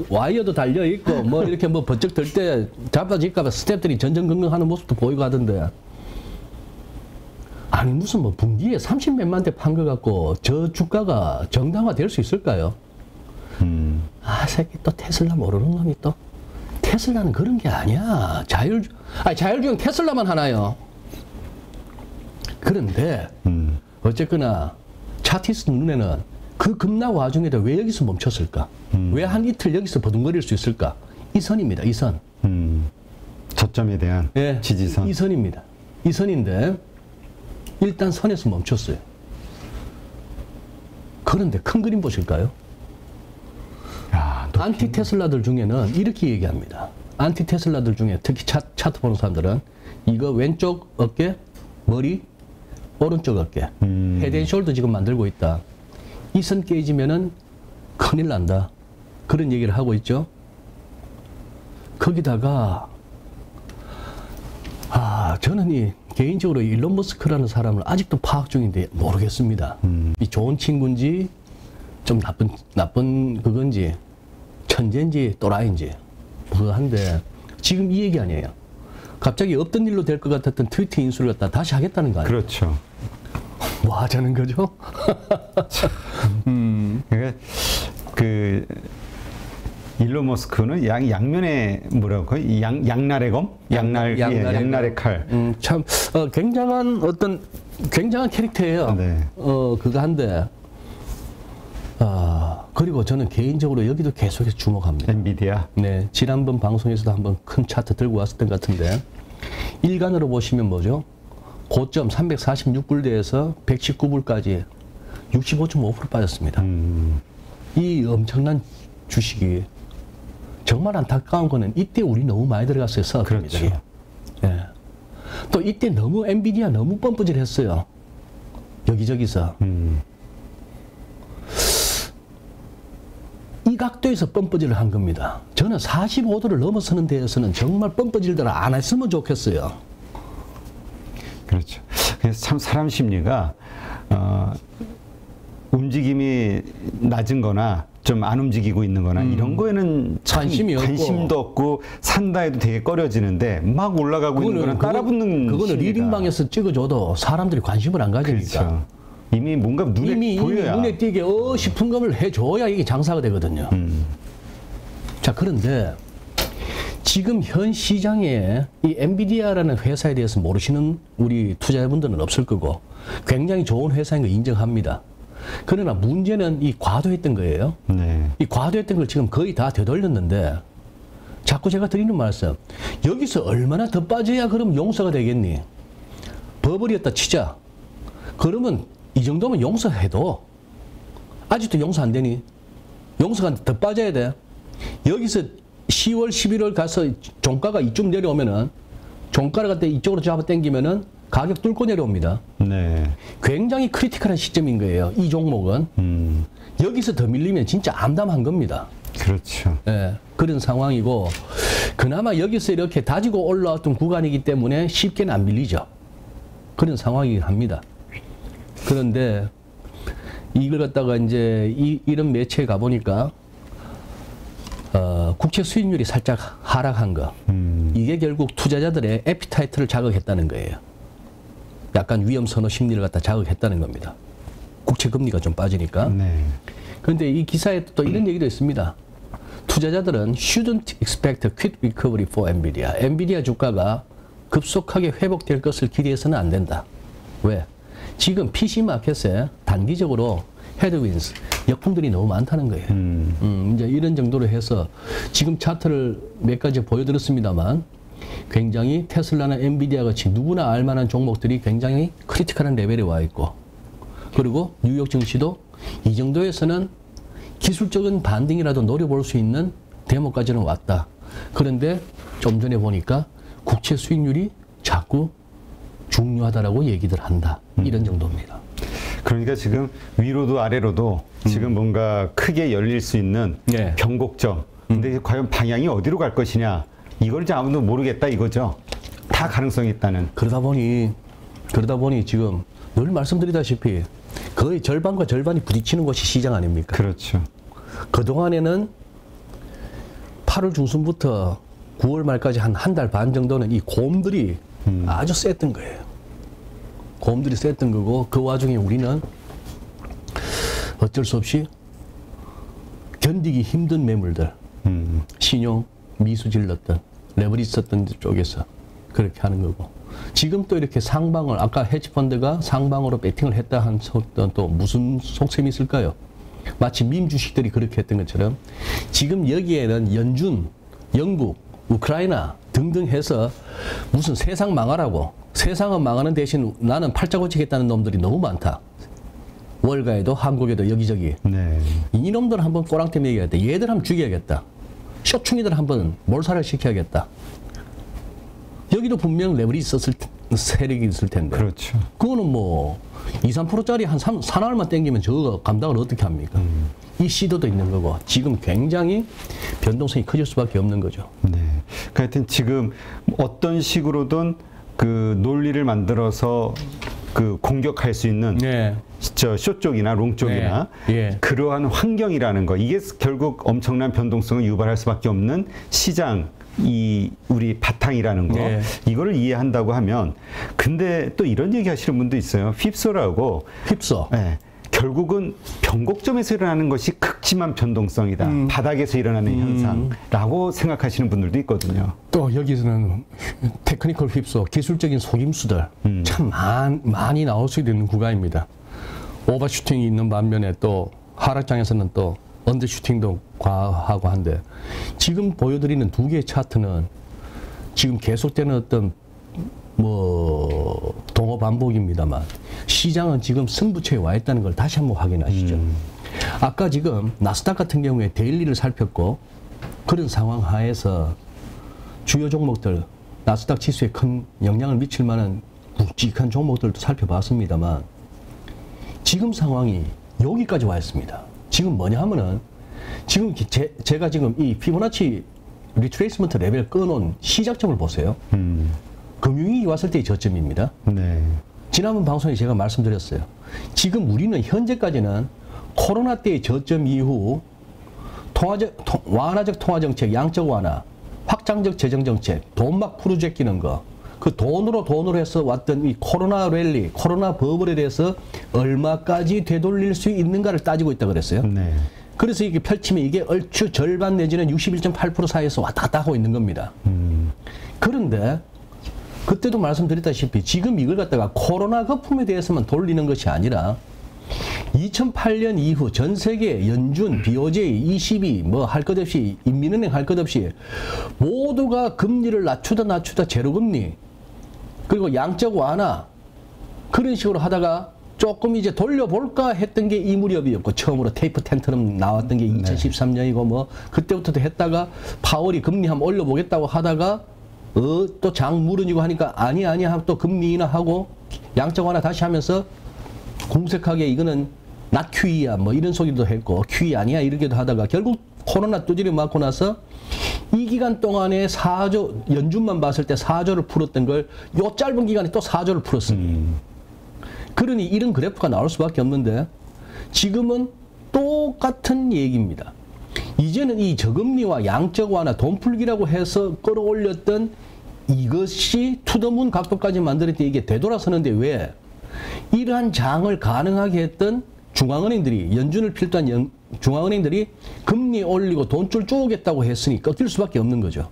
와이어도 달려 있고 뭐 이렇게 뭐 번쩍 들 때 잡아질까봐 스태프들이 전전긍긍하는 모습도 보이고 하던데. 아니 무슨 뭐 분기에 30몇만 대 판 거 갖고 저 주가가 정당화 될 수 있을까요? 아, 새끼 또 테슬라 모르는 놈이 또. 테슬라는 그런 게 아니야. 자율주행 테슬라만 하나요. 그런데 어쨌거나 차티스 눈에는 그 급락 와중에도 왜 여기서 멈췄을까? 왜 한 이틀 여기서 버둥거릴 수 있을까? 이 선입니다. 이 선. 저점에 대한 예, 지지선. 이 선입니다. 이 선인데 일단 선에서 멈췄어요. 그런데 큰 그림 보실까요? 야, 안티 테슬라들 중에는 이렇게 얘기합니다. 안티 테슬라들 중에 특히 차트 보는 사람들은 이거 왼쪽 어깨, 머리, 오른쪽 어깨, 헤드앤숄더 지금 만들고 있다. 이 선 깨지면은 큰일 난다. 그런 얘기를 하고 있죠. 거기다가 저는 개인적으로 일론 머스크라는 사람을 아직도 파악 중인데 모르겠습니다. 이 좋은 친구인지 좀 나쁜 그건지 천재인지 또라이인지 무한데 지금 이 얘기 아니에요. 갑자기 없던 일로 될 것 같았던 트위터 인수를 갖다 다시 하겠다는 거 아니에요? 그렇죠. 뭐 하자는 거죠? 그러니까 그 일론 머스크는 양면에 뭐라고 양날의 검? 양날의 칼. 참 굉장한 캐릭터예요. 네. 그거 한데 그리고 저는 개인적으로 여기도 계속해서 주목합니다. 엔비디아. 네, 지난번 방송에서도 한번 큰 차트 들고 왔었던 것 같은데 일간으로 보시면 뭐죠? 고점 346불대에서 119불까지 65.5% 빠졌습니다. 이 엄청난 주식이 정말 안타까운 거는 이때 우리 너무 많이 들어갔어요. 서학들이. 그렇죠. 예. 또 이때 너무 엔비디아 너무 뻔뻔질 했어요. 여기저기서. 이 각도에서 뻔뻔질을 한 겁니다. 저는 45도를 넘어서는 데에서는 정말 뻔뻔질들 안 했으면 좋겠어요. 그렇죠. 그래서 참 사람 심리가 움직임이 낮은 거나 좀 안 움직이고 있는 거나 이런 거에는 참 관심도 없고 산다 해도 되게 꺼려지는데 막 올라가고 있는 거는 따라붙는 그거는 심리가. 리딩방에서 찍어줘도 사람들이 관심을 안 가지니까. 그렇죠. 이미 뭔가 눈에 보여야. 이미 눈에 띄게 싶은 것을 해줘야 이게 장사가 되거든요. 자, 그런데 지금 현 시장에 이 엔비디아라는 회사에 대해서 모르시는 우리 투자자분들은 없을 거고 굉장히 좋은 회사인 거 인정합니다. 그러나 문제는 이 과도했던 거예요. 네. 이 과도했던 걸 지금 거의 다 되돌렸는데 자꾸 제가 드리는 말씀, 여기서 얼마나 더 빠져야 그럼 용서가 되겠니? 버블이었다 치자. 그러면 이 정도면 용서해도 아직도 용서 안 되니? 용서가 더 빠져야 돼. 여기서 10월, 11월 가서 종가가 이쪽 내려오면은 종가를 갖다 이쪽으로 잡아 당기면은 가격 뚫고 내려옵니다. 네. 굉장히 크리티컬한 시점인 거예요. 이 종목은. 여기서 더 밀리면 진짜 암담한 겁니다. 그렇죠. 예, 그런 상황이고 그나마 여기서 이렇게 다지고 올라왔던 구간이기 때문에 쉽게는 안 밀리죠. 그런 상황이긴 합니다. 그런데 이걸 갖다가 이제 이런 매체에 가보니까 국채 수익률이 살짝 하락한 거. 이게 결국 투자자들의 에피타이트를 자극했다는 거예요. 약간 위험 선호 심리를 갖다 자극했다는 겁니다. 국채 금리가 좀 빠지니까. 네. 그런데 이 기사에 또 이런 얘기도 있습니다. 투자자들은 shouldn't expect a quick recovery for Nvidia. 엔비디아 주가가 급속하게 회복될 것을 기대해서는 안 된다. 왜? 지금 PC 마켓에 단기적으로 헤드윈스, 역풍들이 너무 많다는 거예요. 이제 이런 정도로 해서 지금 차트를 몇 가지 보여드렸습니다만 굉장히 테슬라나 엔비디아 같이 누구나 알만한 종목들이 굉장히 크리티컬한 레벨에 와 있고 그리고 뉴욕 증시도 이 정도에서는 기술적인 반등이라도 노려볼 수 있는 대목까지는 왔다. 그런데 좀 전에 보니까 국채 수익률이 자꾸 중요하다라고 얘기들 한다. 이런 정도입니다. 그러니까 지금 위로도 아래로도 지금 뭔가 크게 열릴 수 있는 네. 변곡점. 근데 과연 방향이 어디로 갈 것이냐. 이걸 이제 아무도 모르겠다 이거죠. 다 가능성이 있다는. 그러다 보니 지금 늘 말씀드리다시피 거의 절반과 절반이 부딪히는 것이 시장 아닙니까? 그렇죠. 그동안에는 8월 중순부터 9월 말까지 한 달 반 정도는 이 곰들이 아주 셌던 거예요. 곰들이 셌던 거고 그 와중에 우리는 어쩔 수 없이 견디기 힘든 매물들, 신용, 미수 질렀던, 레버리지 썼던 쪽에서 그렇게 하는 거고 지금 또 이렇게 상방을 아까 헤지펀드가 상방으로 배팅을 했다 한 또 무슨 속셈이 있을까요? 마치 밈 주식들이 그렇게 했던 것처럼 지금 여기에는 연준, 영국, 우크라이나 등등 해서 무슨 세상 망하라고 세상은 망하는 대신 나는 팔자 고치겠다는 놈들이 너무 많다. 월가에도 한국에도 여기저기. 네. 이놈들 한번 꼬랑태 먹여야겠다. 얘들 한번 죽여야겠다. 쇼충이들 한번 몰살을 시켜야겠다. 여기도 분명 레버리지 썼을 세력이 있을 텐데. 그렇죠. 그거는 뭐 2, 3%짜리 한 사나흘만 땡기면 저거 감당을 어떻게 합니까? 이 시도도 있는 거고 지금 굉장히 변동성이 커질 수밖에 없는 거죠. 네. 그러니까 하여튼 지금 어떤 식으로든 그 논리를 만들어서 그 공격할 수 있는 네. 저 쇼 쪽이나 롱 쪽이나 네. 예. 그러한 환경이라는 거 이게 결국 엄청난 변동성을 유발할 수밖에 없는 시장 이 우리 바탕이라는 거 네. 이거를 이해한다고 하면 근데 또 이런 얘기 하시는 분도 있어요. 휩소라고 휩써. 네. 결국은 변곡점에서 일어나는 것이 극심한 변동성이다. 바닥에서 일어나는 현상라고 생각하시는 분들도 있거든요. 또 여기서는 테크니컬 휩소, 기술적인 속임수들 참 많이 나올 수 있는 구간입니다. 오버슈팅이 있는 반면에 또 하락장에서는 또 언더슈팅도 과하고 한데 지금 보여드리는 두 개의 차트는 지금 계속되는 어떤 뭐 동호 반복입니다만 시장은 지금 승부처에 와 있다는 걸 다시 한번 확인하시죠. 아까 지금 나스닥 같은 경우에 데일리를 살폈고 그런 상황 하에서 주요 종목들 나스닥 지수에 큰 영향을 미칠 만한 굵직한 종목들도 살펴봤습니다만 지금 상황이 여기까지 와 있습니다. 지금 뭐냐 하면은 지금 제가 지금 이 피보나치 리트레이스먼트 레벨 끊어놓은 시작점을 보세요. 금융위기 왔을 때의 저점입니다. 네. 지난번 방송에 제가 말씀드렸어요. 지금 우리는 현재까지는 코로나 때의 저점 이후 완화적 통화정책, 양적 완화, 확장적 재정정책, 돈 막 풀어제끼는 거, 그 돈으로 해서 왔던 이 코로나 랠리, 코로나 버블에 대해서 얼마까지 되돌릴 수 있는가를 따지고 있다 그랬어요. 네. 그래서 이게 펼치면 이게 얼추 절반 내지는 61.8% 사이에서 왔다 갔다 하고 있는 겁니다. 그런데 그때도 말씀드렸다시피 지금 이걸 갖다가 코로나 거품에 대해서만 돌리는 것이 아니라 2008년 이후 전 세계 연준, BOJ, ECB 뭐 할 것 없이 인민은행 할 것 없이 모두가 금리를 낮추다 제로금리 그리고 양적 완화 그런 식으로 하다가 조금 이제 돌려볼까 했던 게 이 무렵이었고 처음으로 테이프 텐트럼 나왔던 게 2013년이고 뭐 그때부터도 했다가 파월이 금리 한번 올려보겠다고 하다가 또 장 무르니고 하니까 아니야 하고 또 금리 인하하고 양적 완화 다시 하면서 공색하게 이거는 not QE야 뭐 이런 소리도 했고 QE 아니야 이러기도 하다가 결국 코로나 두드려 맞고 나서 이 기간 동안에 4조 연준만 봤을 때 4조를 풀었던 걸 요 짧은 기간에 또 4조를 풀었습니다. 그러니 이런 그래프가 나올 수밖에 없는데 지금은 똑같은 얘기입니다. 이제는 이 저금리와 양적 완화 돈풀기라고 해서 끌어올렸던 이것이 투더문 각도까지 만들었더니 이게 되돌아서는데 왜 이러한 장을 가능하게 했던 중앙은행들이 연준을 필두한 중앙은행들이 금리 올리고 돈줄 쪼겠다고 했으니 꺾일 수밖에 없는 거죠.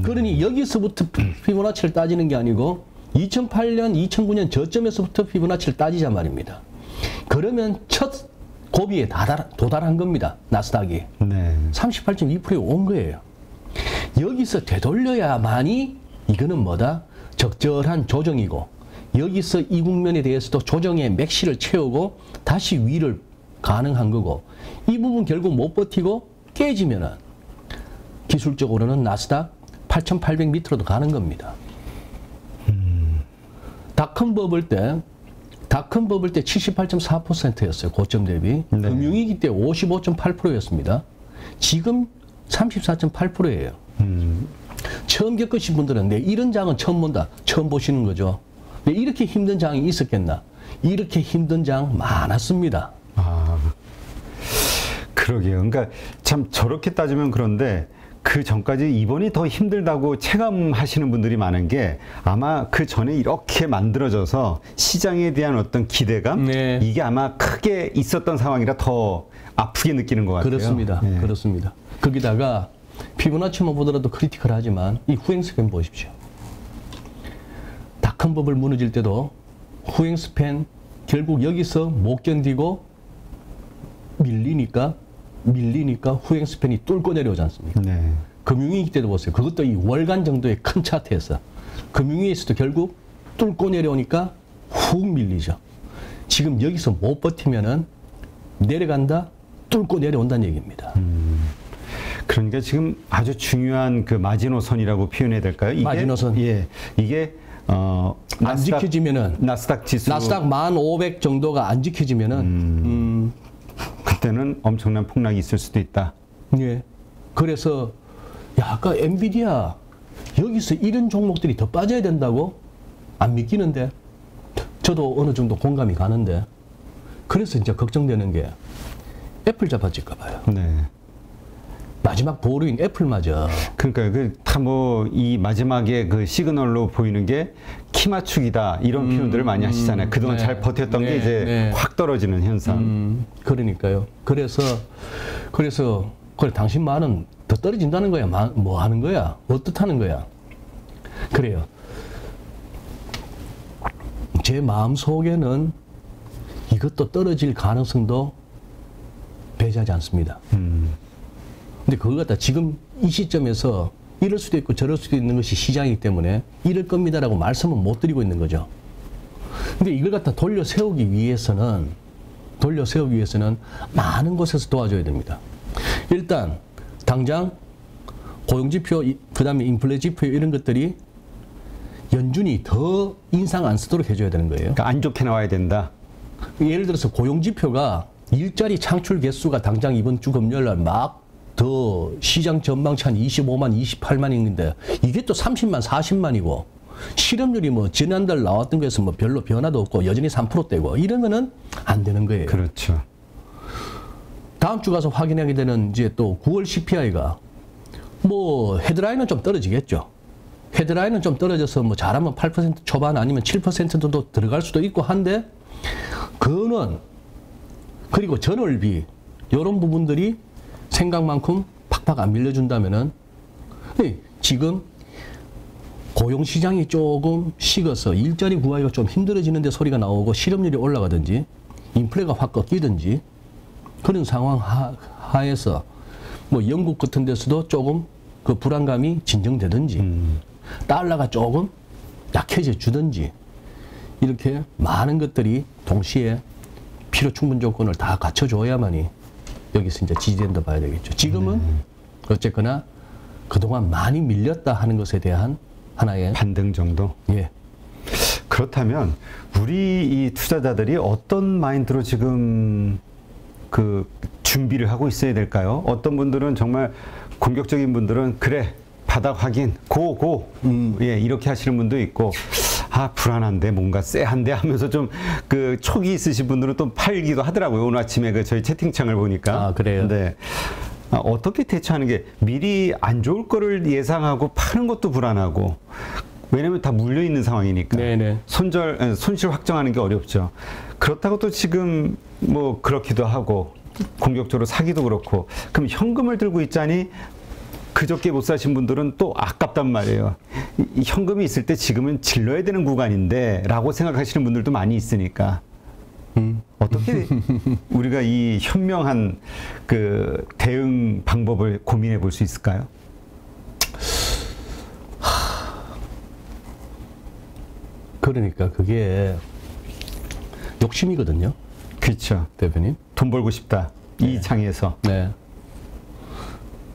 그러니 여기서부터 피보나치를 따지는 게 아니고 2008년, 2009년 저점에서부터 피보나치를 따지자 말입니다. 그러면 첫 고비에 도달한 겁니다. 나스닥이. 네. 38.2%에 온 거예요. 여기서 되돌려야만이 이거는 뭐다? 적절한 조정이고 여기서 이 국면에 대해서도 조정의 맥시를 채우고 다시 위를 가능한 거고 이 부분 결국 못 버티고 깨지면은 기술적으로는 나스닥 8,800 밑으로도 가는 겁니다. 닷컴 버블 때 78.4%였어요. 고점 대비. 네. 금융위기 때 55.8%였습니다. 지금 34.8%예요. 처음 겪으신 분들은 이런 장은 처음 본다. 처음 보시는 거죠. 이렇게 힘든 장이 있었겠나? 이렇게 힘든 장 많았습니다. 아, 그러게요. 그러니까 참 저렇게 따지면 그런데 그 전까지 이번이 더 힘들다고 체감하시는 분들이 많은 게 아마 그 전에 이렇게 만들어져서 시장에 대한 어떤 기대감 네. 이게 아마 크게 있었던 상황이라 더 아프게 느끼는 것 같아요. 그렇습니다. 네. 그렇습니다. 거기다가 피보나치만 보더라도 크리티컬하지만 이 후행 스팬 보십시오. 닷컴 버블 무너질 때도 후행 스팬 결국 여기서 못 견디고 밀리니까 후행 스팬이 뚫고 내려오지 않습니까? 네. 금융위기 때도 보세요. 그것도 이 월간 정도의 큰 차트에서 금융위기에서도 결국 뚫고 내려오니까 훅 밀리죠. 지금 여기서 못 버티면은 내려간다, 뚫고 내려온다는 얘기입니다. 그러니까 지금 아주 중요한 그 마지노선이라고 표현해야 될까요? 이게, 마지노선. 예, 이게 안 지켜지면은 나스닥 지수 나스닥 1,500 정도가 안 지켜지면은 그때는 엄청난 폭락이 있을 수도 있다. 예. 그래서 야 아까 엔비디아 여기서 이런 종목들이 더 빠져야 된다고 안 믿기는데 저도 어느 정도 공감이 가는데 그래서 이제 걱정되는 게 애플 잡아질까 봐요. 네. 마지막 보루인 애플마저. 그러니까 그 다 뭐 이 마지막에 그 시그널로 보이는 게 키 맞추기다 이런 표현들을 많이 하시잖아요. 그동안 네. 잘 버텼던 게 이제 네. 확 떨어지는 현상. 그러니까요. 그래서 그래 당신 말은 더 떨어진다는 거야. 뭐 하는 거야? 어떻다는 거야? 그래요. 제 마음 속에는 이것도 떨어질 가능성도 배제하지 않습니다. 근데 그걸 갖다 지금 이 시점에서 이럴 수도 있고 저럴 수도 있는 것이 시장이기 때문에 이럴 겁니다라고 말씀은 못 드리고 있는 거죠. 근데 이걸 갖다 돌려 세우기 위해서는 많은 곳에서 도와줘야 됩니다. 일단 당장 고용지표, 그 다음에 인플레 지표 이런 것들이 연준이 더 인상 안 쓰도록 해줘야 되는 거예요. 그러니까 안 좋게 나와야 된다. 예를 들어서 고용지표가 일자리 창출 개수가 당장 이번 주 금요일 날 막 더 시장 전망치 한 25만, 28만인데 이게 또 30만, 40만이고 실업률이 뭐 지난달 나왔던 거에서 뭐 별로 변화도 없고 여전히 3%대고 이러면은 안 되는 거예요. 그렇죠. 다음 주 가서 확인하게 되는 이제 또 9월 CPI가 뭐 헤드라인은 좀 떨어지겠죠. 헤드라인은 좀 떨어져서 뭐 잘하면 8% 초반 아니면 7%도 들어갈 수도 있고 한데 근원 그리고 전월비 이런 부분들이 생각만큼 팍팍 안 밀려준다면은 지금 고용시장이 조금 식어서 일자리 구하기가 좀 힘들어지는데 소리가 나오고 실업률이 올라가든지 인플레가 확 꺾이든지 그런 상황 하에서 뭐 영국 같은 데서도 조금 그 불안감이 진정되든지 달러가 조금 약해져 주든지 이렇게 많은 것들이 동시에 필요 충분 조건을 다 갖춰줘야만이 여기서 이제 지지된다 봐야 되겠죠. 지금은 어쨌거나 그동안 많이 밀렸다 하는 것에 대한 하나의 반등 정도. 예. 그렇다면 우리 이 투자자들이 어떤 마인드로 지금 그 준비를 하고 있어야 될까요? 어떤 분들은 정말 공격적인 분들은 그래 바닥 확인 고 예, 이렇게 하시는 분도 있고 아 불안한데 뭔가 쎄한데 하면서 좀 그 촉이 있으신 분들은 또 팔기도 하더라고요. 오늘 아침에 그 저희 채팅창을 보니까. 아 그래요? 네. 어떻게 대처하는 게 미리 안 좋을 거를 예상하고 파는 것도 불안하고 왜냐면 다 물려 있는 상황이니까 네네. 손실 확정하는 게 어렵죠. 그렇다고 또 지금 뭐 그렇기도 하고 공격적으로 사기도 그렇고 그럼 현금을 들고 있자니 그저께 못 사신 분들은 또 아깝단 말이에요. 이 현금이 있을 때 지금은 질러야 되는 구간인데 라고 생각하시는 분들도 많이 있으니까 어떻게 우리가 이 현명한 그 대응 방법을 고민해 볼 수 있을까요? 그러니까 그게 욕심이거든요. 그렇죠. 대표님. 돈 벌고 싶다. 이 장에서. 네.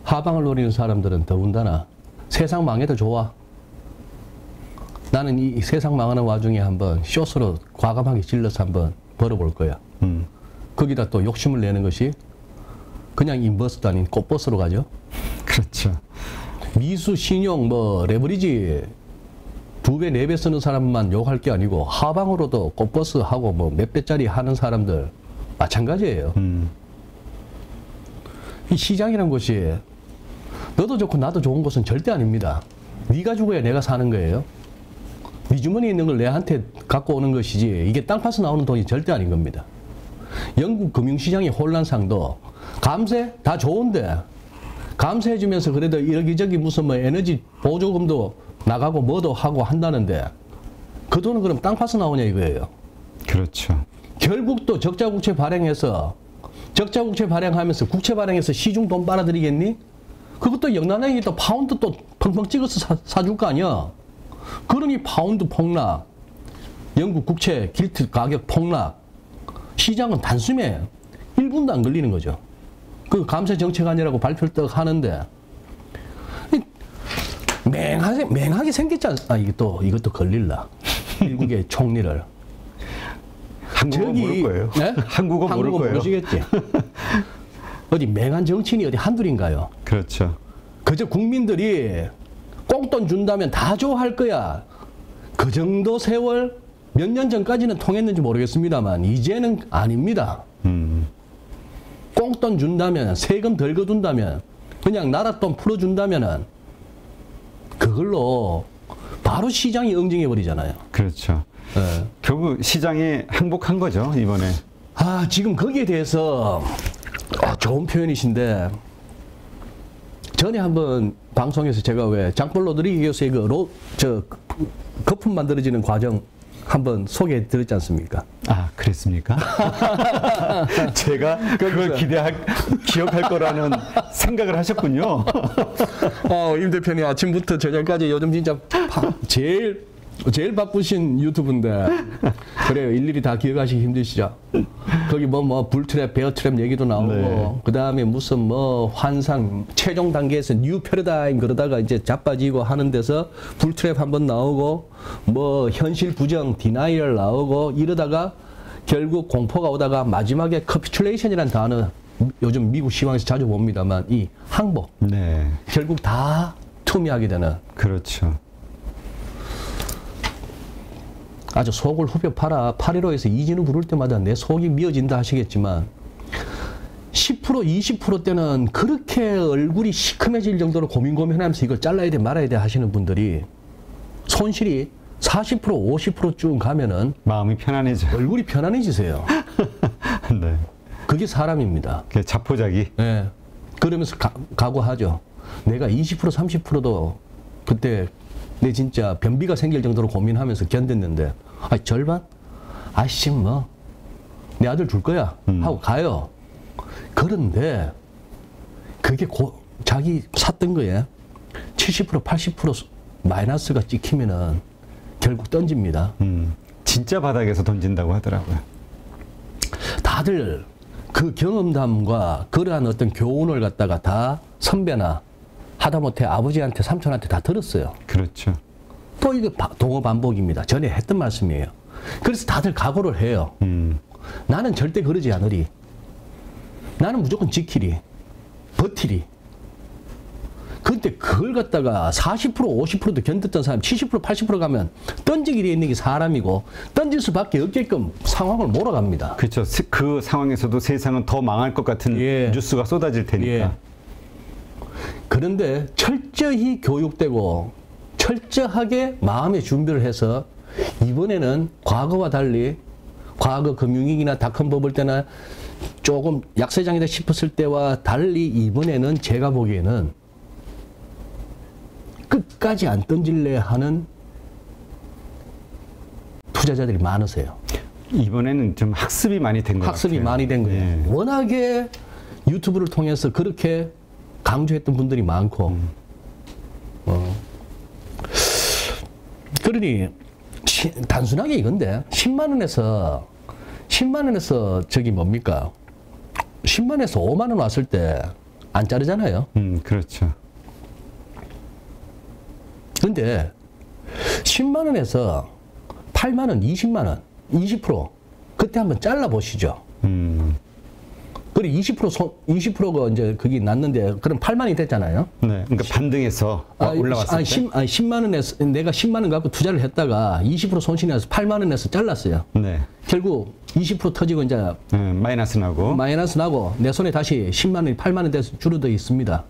하방을 노리는 사람들은 더군다나 세상 망해도 좋아. 나는 이 세상 망하는 와중에 한번 숏으로 과감하게 질러서 한번 벌어볼 거야. 거기다 또 욕심을 내는 것이 그냥 인버스도 아닌 꽃버스로 가죠. 그렇죠. 미수, 신용, 뭐 레버리지 2배, 4배 쓰는 사람만 욕할 게 아니고 하방으로도 꽃버스 하고 뭐 몇 배짜리 하는 사람들 마찬가지예요. 이 시장이라는 것이 너도 좋고 나도 좋은 것은 절대 아닙니다. 네가 죽어야 내가 사는 거예요. 네 주머니에 있는 걸 내한테 갖고 오는 것이지 이게 땅 파서 나오는 돈이 절대 아닌 겁니다. 영국 금융시장의 혼란상도 감세 다 좋은데 감세해주면서 그래도 여기저기 무슨 뭐 에너지 보조금도 나가고 뭐도 하고 한다는데 그 돈은 그럼 땅 파서 나오냐 이거예요. 그렇죠. 결국 또 적자국채 발행해서 적자국채 발행하면서 국채 발행해서 시중 돈 빨아들이겠니? 그것도 영란하게 또 파운드 또 펑펑 찍어서 사줄 거 아니야. 그러니 파운드 폭락, 영국 국채 길트 가격 폭락, 시장은 단숨에 1분도 안 걸리는 거죠. 그 감세 정책 아니라고 발표를 떡 하는데 맹하게 생겼지 않습니까? 이것도 걸릴라. 미국의 총리를. 한국어 모를 거예요. 네? 한국어 모를 거예요. 모르시겠지. 어디 맹한 정치인이 어디 한둘인가요? 그렇죠. 그저 국민들이 꽁돈 준다면 다 좋아할 거야. 그 정도 세월 몇 년 전까지는 통했는지 모르겠습니다만 이제는 아닙니다. 꽁돈 준다면 세금 덜 거둔다면 그냥 나라 돈 풀어준다면은 그걸로 바로 시장이 응징해 버리잖아요. 그렇죠. 네. 결국 시장이 항복한 거죠 이번에. 아 지금 거기에 대해서 좋은 표현이신데 전에 한번 방송에서 제가 왜 장볼 로드리게 교수의 거품 만들어지는 과정 한번 소개해 드렸지 않습니까? 아 그랬습니까? 제가 그걸 기억할 거라는 생각을 하셨군요. 임 대표님 아침부터 저녁까지 요즘 진짜 제일 바쁘신 유튜브인데 그래요. 일일이 다 기억하시기 힘드시죠? 거기 뭐 불트랩, 베어트랩 얘기도 나오고 네. 그 다음에 무슨 뭐 환상 최종 단계에서 뉴 패러다임 그러다가 이제 자빠지고 하는 데서 불트랩 한번 나오고 뭐 현실 부정 디나이얼 나오고 이러다가 결국 공포가 오다가 마지막에 커피츄레이션이라는 단어 요즘 미국 시황에서 자주 봅니다만 이 항복 네. 결국 다 투미하게 되는 그렇죠. 아주 속을 후벼 팔아 8.15에서 이진우 부를 때마다 내 속이 미어진다 하시겠지만 10% 20% 때는 그렇게 얼굴이 시커매질 정도로 고민하면서 이걸 잘라야 돼 말아야 돼 하시는 분들이 손실이 40% 50%쭉 가면은 마음이 편안해져. 얼굴이 편안해지세요. 네. 그게 사람입니다. 그 자포자기. 네. 그러면서 각오하죠. 내가 20% 30%도 그때 내 진짜 변비가 생길 정도로 고민하면서 견뎠는데 절반? 아이씨 뭐 내 아들 줄 거야 하고 가요. 그런데 그게 자기 샀던 거에 70% 80% 마이너스가 찍히면은 결국 던집니다. 진짜 바닥에서 던진다고 하더라고요. 다들 그 경험담과 그러한 어떤 교훈을 갖다가 다 선배나 하다못해 아버지한테 삼촌한테 다 들었어요. 그렇죠. 또 이거 동어 반복입니다. 전에 했던 말씀이에요. 그래서 다들 각오를 해요. 나는 절대 그러지 않으리. 나는 무조건 지키리. 버티리. 근데 그걸 갖다가 40% 50%도 견뎠던 사람 70% 80% 가면 던지기 돼 있는 게 사람이고 던질 수밖에 없게끔 상황을 몰아갑니다. 그렇죠. 그 상황에서도 세상은 더 망할 것 같은 뉴스가 쏟아질 테니까. 예. 그런데 철저히 교육되고 철저하게 마음의 준비를 해서 이번에는 과거와 달리 과거 금융위기나 닷컴 버블 때나 조금 약세장이다 싶었을 때와 달리 이번에는 제가 보기에는 끝까지 안 던질래 하는 투자자들이 많으세요. 이번에는 좀 학습이 많이 된 것 같아요. 학습이 많이 된 거예요. 예. 워낙에 유튜브를 통해서 그렇게 강조했던 분들이 많고 그러니 단순하게 이건데 10만 원에서 저기 뭡니까 10만 원에서 5만 원 왔을 때 안 자르잖아요. 그렇죠. 근데 10만 원에서 8만 원, 20만 원, 20% 그때 한번 잘라 보시죠. 그래 20%가 이제 그게 났는데 그럼 8만이 됐잖아요. 네. 그러니까 반등해서 올라왔을 때 10만 원에서 내가 10만 원 갖고 투자를 했다가 20% 손실이 나서 8만 원에서 잘랐어요. 네. 결국 20% 터지고 이제 마이너스 나고 내 손에 다시 10만 원이 8만 원 돼서 줄어들 있습니다.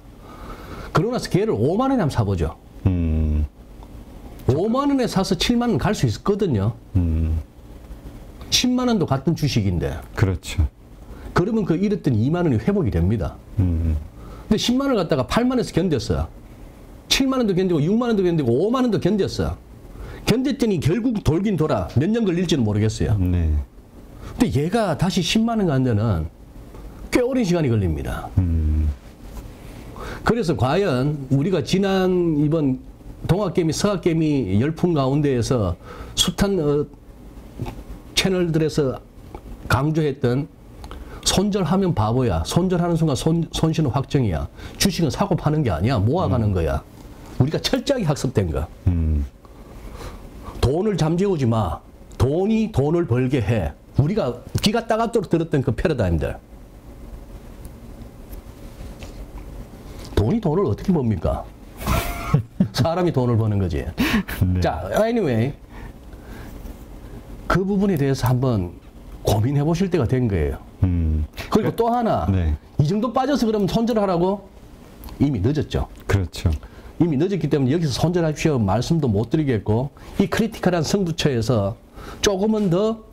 그러고 나서 걔를 5만 원에 한번 사보죠. 5만 원에 사서 7만 원 갈 수 있었거든요. 10만 원도 같은 주식인데. 그렇죠. 그러면 그 잃었던 2만 원이 회복이 됩니다. 근데 10만 원을 갖다가 8만 원에서 견뎠어요. 7만 원도 견디고 6만 원도 견디고 5만 원도 견뎠어요. 견뎠더니 결국 돌긴 돌아. 몇 년 걸릴지는 모르겠어요. 네. 근데 얘가 다시 10만 원 간 데는 꽤 오랜 시간이 걸립니다. 그래서 과연 우리가 지난 이번 동학개미, 서학개미 열풍 가운데에서 숱한 채널들에서 강조했던 손절하면 바보야. 손절하는 순간 손실은 확정이야. 주식은 사고 파는 게 아니야. 모아가는 거야. 우리가 철저하게 학습된 거. 돈을 잠재우지 마. 돈이 돈을 벌게 해. 우리가 귀가 따갑도록 들었던 그 패러다임들. 돈이 돈을 어떻게 법니까? 사람이 돈을 버는 거지. 네. 자, anyway. 그 부분에 대해서 한번 고민해 보실 때가 된 거예요. 그리고 또 하나, 네. 이 정도 빠져서 그러면 손절하라고? 이미 늦었죠. 그렇죠. 이미 늦었기 때문에 여기서 손절하십시오 말씀도 못 드리겠고, 이 크리티컬한 승부처에서 조금은 더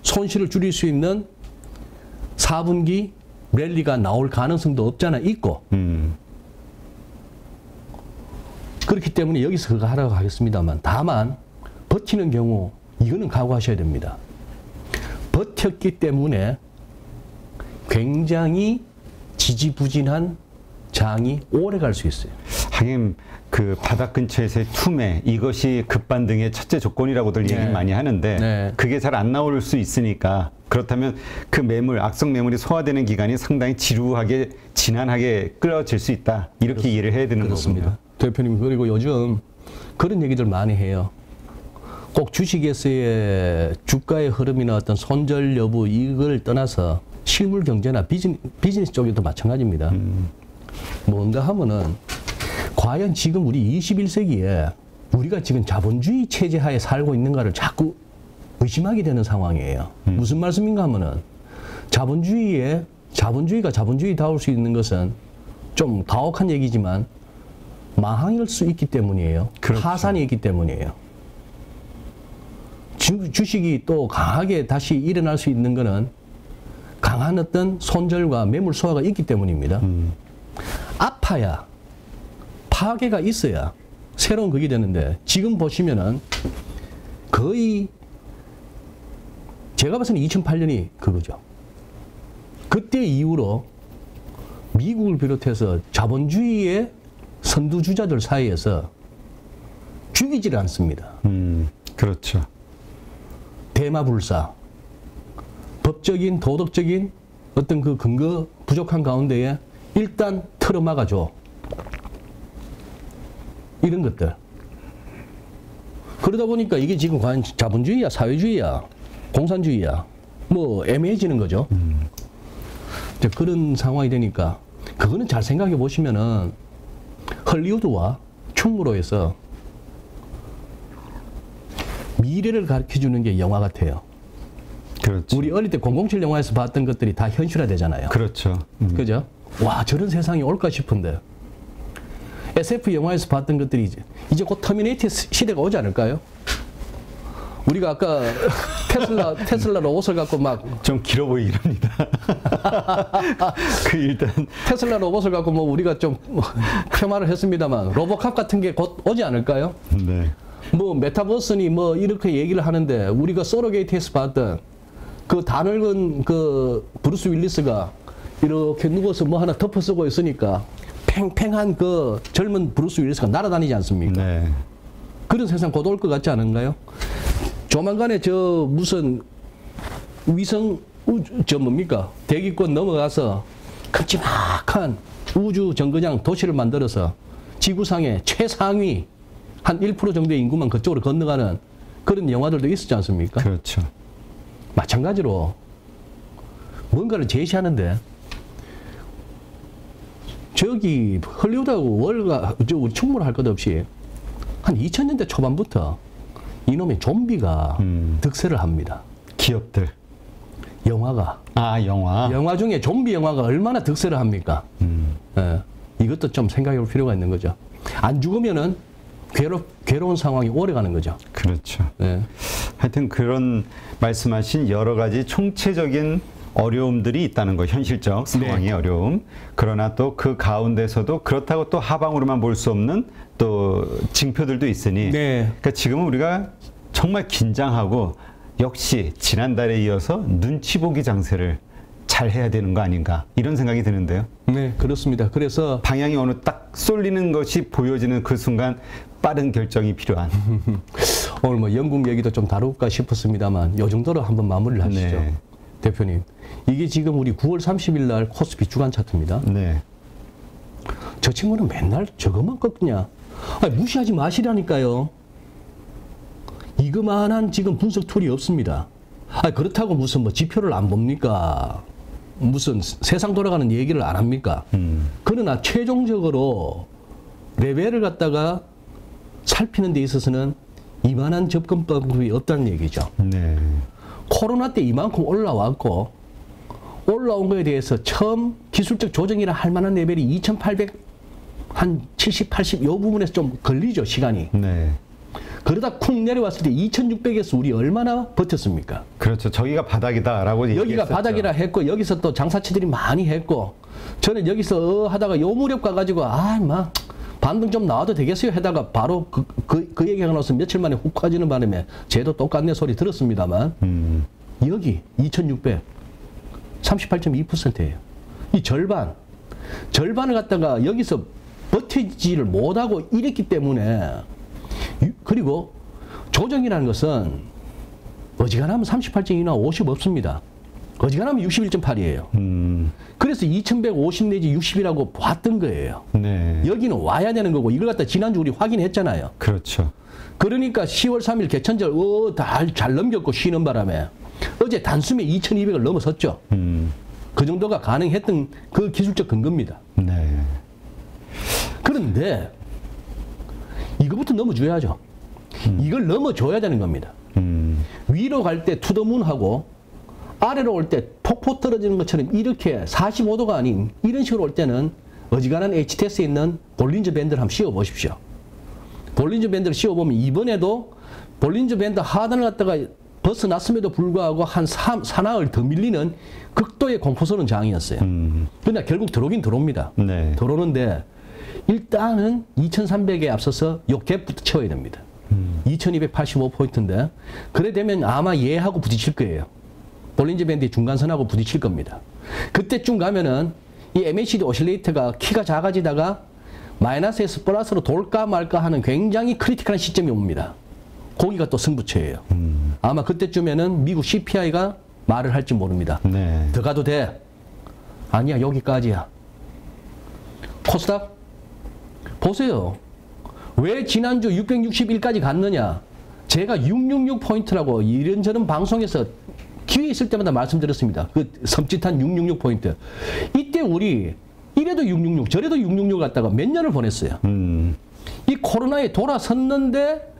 손실을 줄일 수 있는 4분기 랠리가 나올 가능성도 없잖아 있고, 그렇기 때문에 여기서 그거 하라고 하겠습니다만, 다만 버티는 경우 이거는 각오하셔야 됩니다. 버텼기 때문에 굉장히 지지부진한 장이 오래 갈 수 있어요. 하긴 그 바닥 근처에서의 투매, 이것이 급반등의 첫째 조건이라고들 얘기 많이 하는데 그게 잘 안 나올 수 있으니까, 그렇다면 그 매물, 악성 매물이 소화되는 기간이 상당히 지루하게 지난하게 끌어질 수 있다, 이렇게 이해를 해야 되는 거습니다. 대표님, 그리고 요즘 그런 얘기들 많이 해요. 꼭 주식에서의 주가의 흐름이나 어떤 손절 여부 이걸 떠나서 실물 경제나 비즈니스 쪽에도 마찬가지입니다. 뭔가 하면은 과연 지금 우리 21세기에 우리가 지금 자본주의 체제 하에 살고 있는가를 자꾸 의심하게 되는 상황이에요. 무슨 말씀인가 하면은 자본주의가 자본주의다울 수 있는 것은 좀 가혹한 얘기지만 망할 수 있기 때문이에요. 그렇죠. 파산이 있기 때문이에요. 주식이 또 강하게 다시 일어날 수 있는 것은 강한 어떤 손절과 매물 소화가 있기 때문입니다. 아파야 파괴가 있어야 새로운 그게 되는데 지금 보시면은 거의 제가 봐서는 2008년이 그거죠. 그때 이후로 미국을 비롯해서 자본주의의 선두주자들 사이에서 죽이지를 않습니다. 그렇죠. 대마불사, 법적인 도덕적인 어떤 그 근거 부족한 가운데에 일단 틀어막아줘. 이런 것들. 그러다 보니까 이게 지금 과연 자본주의야, 사회주의야, 공산주의야, 뭐 애매해지는 거죠. 이제 그런 상황이 되니까 그거는 잘 생각해 보시면은 헐리우드와 충무로에서 미래를 가르쳐 주는 게 영화 같아요. 그렇죠. 우리 어릴 때 007 영화에서 봤던 것들이 다 현실화 되잖아요. 그렇죠. 그죠? 와, 저런 세상이 올까 싶은데. SF 영화에서 봤던 것들이 이제 곧 터미네이터 시대가 오지 않을까요? 우리가 아까 테슬라 로봇을 갖고 막 좀 길어 보이긴 합니다. 그 일단 테슬라 로봇을 갖고 뭐 우리가 좀 폄하를 했습니다만 로봇캅 같은 게 곧 오지 않을까요? 네. 뭐 메타버스니 뭐 이렇게 얘기를 하는데 우리가 소로게이트에서 봤던 그 다 늙은 그 브루스 윌리스가 이렇게 누워서 뭐 하나 덮어 쓰고 있으니까 팽팽한 그 젊은 브루스 윌리스가 날아다니지 않습니까? 네. 그런 세상 곧 올 것 같지 않은가요? 조만간에 저 무슨 위성 저 뭡니까? 대기권 넘어가서 큼지막한 우주 정거장 도시를 만들어서 지구상의 최상위 한 1% 정도의 인구만 그쪽으로 건너가는 그런 영화들도 있었지 않습니까? 그렇죠. 마찬가지로 뭔가를 제시하는데 저기 헐리우드하고 월가 우리 충무로 할 것 없이 한 2000년대 초반부터 이놈의 좀비가 득세를 합니다. 기업들. 영화가. 영화. 영화 중에 좀비 영화가 얼마나 득세를 합니까? 예, 이것도 좀 생각해 볼 필요가 있는 거죠. 안 죽으면은 괴로운 상황이 오래 가는 거죠. 그렇죠. 예. 하여튼 그런 말씀하신 여러 가지 총체적인 어려움들이 있다는 거, 현실적 상황의 네. 어려움. 그러나 또 그 가운데서도 그렇다고 또 하방으로만 볼 수 없는 또 징표들도 있으니. 네. 그러니까 지금은 우리가 정말 긴장하고 역시 지난달에 이어서 눈치 보기 장세를 잘 해야 되는 거 아닌가 이런 생각이 드는데요. 네, 그렇습니다. 그래서 방향이 어느 딱 쏠리는 것이 보여지는 그 순간 빠른 결정이 필요한. 오늘 뭐 영국 얘기도 좀 다룰까 싶었습니다만 요 정도로 한번 마무리를 하시죠. 네. 대표님. 이게 지금 우리 9월 30일 날 코스피 주간 차트입니다. 네. 저 친구는 맨날 저것만 꺾냐. 아니, 무시하지 마시라니까요. 이거만한 지금 분석 툴이 없습니다. 아니, 그렇다고 무슨 뭐 지표를 안 봅니까? 무슨 세상 돌아가는 얘기를 안 합니까? 그러나 최종적으로 레벨을 갖다가 살피는 데 있어서는 이만한 접근법이 없다는 얘기죠. 네. 코로나 때 이만큼 올라왔고 올라온 거에 대해서 처음 기술적 조정이라 할 만한 레벨이 2800 한 70, 80 요 부분에서 좀 걸리죠, 시간이. 네. 그러다 쿵 내려왔을 때 2600에서 우리 얼마나 버텼습니까? 그렇죠. 저기가 바닥이다라고 여기가 얘기했었죠. 바닥이라 했고 여기서 또 장사치들이 많이 했고 저는 여기서 하다가 요 무렵 가가지고 막 반등 좀 나와도 되겠어요 하다가 바로 그 얘기가 나와서 며칠 만에 훅 빠지는 바람에 쟤도 똑같네 소리 들었습니다만 여기 2600 38.2%예요. 이 절반을 갖다가 여기서 버티지를 못하고 이랬기 때문에 그리고 조정이라는 것은 어지간하면 38.2나 50 없습니다. 어지간하면 61.8이에요. 그래서 2150 내지 60이라고 봤던 거예요. 네. 여기는 와야 되는 거고 이걸 갖다 지난주 우리 확인했잖아요. 그렇죠. 그러니까 10월 3일 개천절 잘 넘겼고 쉬는 바람에 어제 단숨에 2200을 넘어섰죠. 그 정도가 가능했던 그 기술적 근거입니다. 네. 그런데 이거부터 넘어줘야죠. 이걸 넘어줘야 되는 겁니다. 위로 갈 때 투더문하고 아래로 올 때 폭포 떨어지는 것처럼 이렇게 45도가 아닌 이런 식으로 올 때는 어지간한 HTS에 있는 볼린저 밴드를 한번 씌워 보십시오. 볼린저 밴드를 씌워보면 이번에도 볼린저 밴드 하단을 갖다가 벗어났음에도 불구하고 한 사나흘 더 밀리는 극도의 공포스러운 장이었어요. 그러나 결국 들어오긴 들어옵니다. 네. 들어오는데 일단은 2300에 앞서서 요 갭부터 채워야 됩니다. 2285포인트인데 그래 되면 아마 얘하고 부딪힐 거예요. 볼린저 밴드의 중간선하고 부딪힐 겁니다. 그때쯤 가면은 이 MACD 오실레이터가 키가 작아지다가 마이너스에서 플러스로 돌까 말까 하는 굉장히 크리티컬한 시점이 옵니다. 거기가 또 승부처예요. 아마 그때쯤에는 미국 CPI가 말을 할지 모릅니다. 네. 더 가도 돼. 아니야, 여기까지야. 코스닥 보세요. 왜 지난주 661까지 갔느냐. 제가 666포인트라고 이런저런 방송에서 기회 있을 때마다 말씀드렸습니다. 그 섬찟한 666포인트. 이때 우리 이래도 666, 저래도 666 갔다가 몇 년을 보냈어요. 이 코로나에 돌아섰는데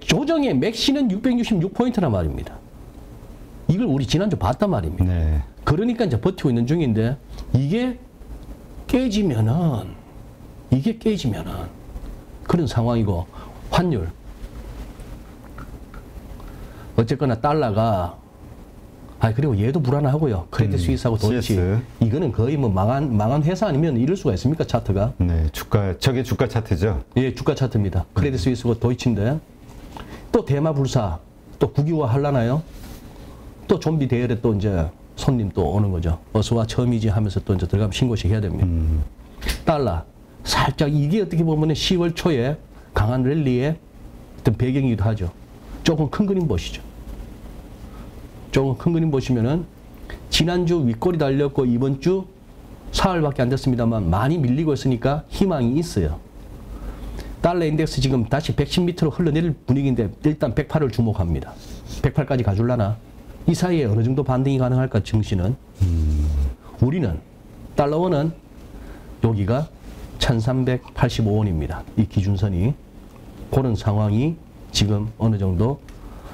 조정의 맥시는 666포인트란 말입니다. 이걸 우리 지난주 봤단 말입니다. 네. 그러니까 이제 버티고 있는 중인데 이게 깨지면은 그런 상황이고 환율 어쨌거나 달러가 그리고 얘도 불안하고요. 크레딧 스위스하고 도이치 CS. 이거는 거의 뭐 망한 회사 아니면 이럴 수가 있습니까? 차트가. 네, 저게 주가 차트죠. 예, 주가 차트입니다. 크레딧 스위스고 도이치인데 또 대마불사 또 국유화 하려나요? 또 좀비 대열에 또 이제 손님 또 오는 거죠. 어서와 처음이지 하면서 또 이제 들어가면 신고식 해야 됩니다. 달러 살짝 이게 어떻게 보면 10월 초에 강한 랠리의 어떤 배경이기도 하죠. 조금 큰 그림 보시죠. 조금 큰 그림 보시면은 지난주 윗골이 달렸고 이번 주 사흘밖에 안 됐습니다만 많이 밀리고 있으니까 희망이 있어요. 달러 인덱스 지금 다시 110m로 흘러내릴 분위기인데 일단 108을 주목합니다. 108까지 가줄라나? 이 사이에 어느 정도 반등이 가능할까 증시는? 우리는 달러원은 여기가 1385원입니다. 이 기준선이. 그런 상황이 지금 어느 정도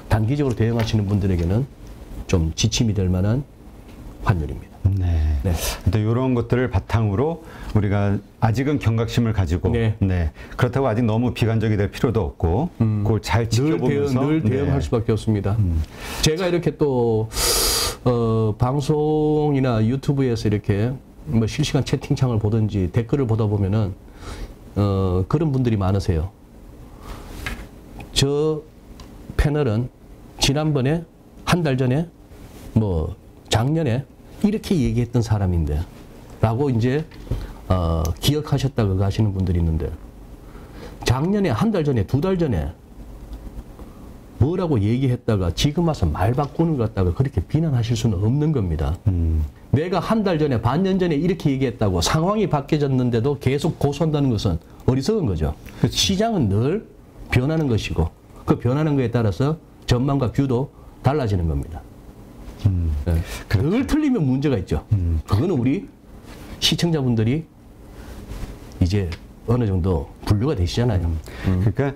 단기적으로 대응하시는 분들에게는 좀 지침이 될 만한 환율입니다. 네. 네. 근데 이런 것들을 바탕으로 우리가 아직은 경각심을 가지고, 네. 네. 그렇다고 아직 너무 비관적이 될 필요도 없고, 그걸 잘 지켜보면서 늘 대응할 수밖에 없습니다. 제가 이렇게 또 방송이나 유튜브에서 이렇게 뭐 실시간 채팅창을 보든지 댓글을 보다 보면은 그런 분들이 많으세요. 저 패널은 지난번에 한 달 전에 뭐 작년에 이렇게 얘기했던 사람인데 라고 이제 기억하셨다고 하시는 분들이 있는데 작년에 한 달 전에 두 달 전에 뭐라고 얘기했다가 지금 와서 말 바꾸는 것 같다가 그렇게 비난하실 수는 없는 겁니다. 내가 한 달 전에 반년 전에 이렇게 얘기했다고 상황이 바뀌어졌는데도 계속 고소한다는 것은 어리석은 거죠. 그치. 시장은 늘 변하는 것이고 그 변하는 것에 따라서 전망과 뷰도 달라지는 겁니다. 네. 늘 틀리면 문제가 있죠. 그거는 우리 시청자분들이 이제 어느 정도 분류가 되시잖아요. 그러니까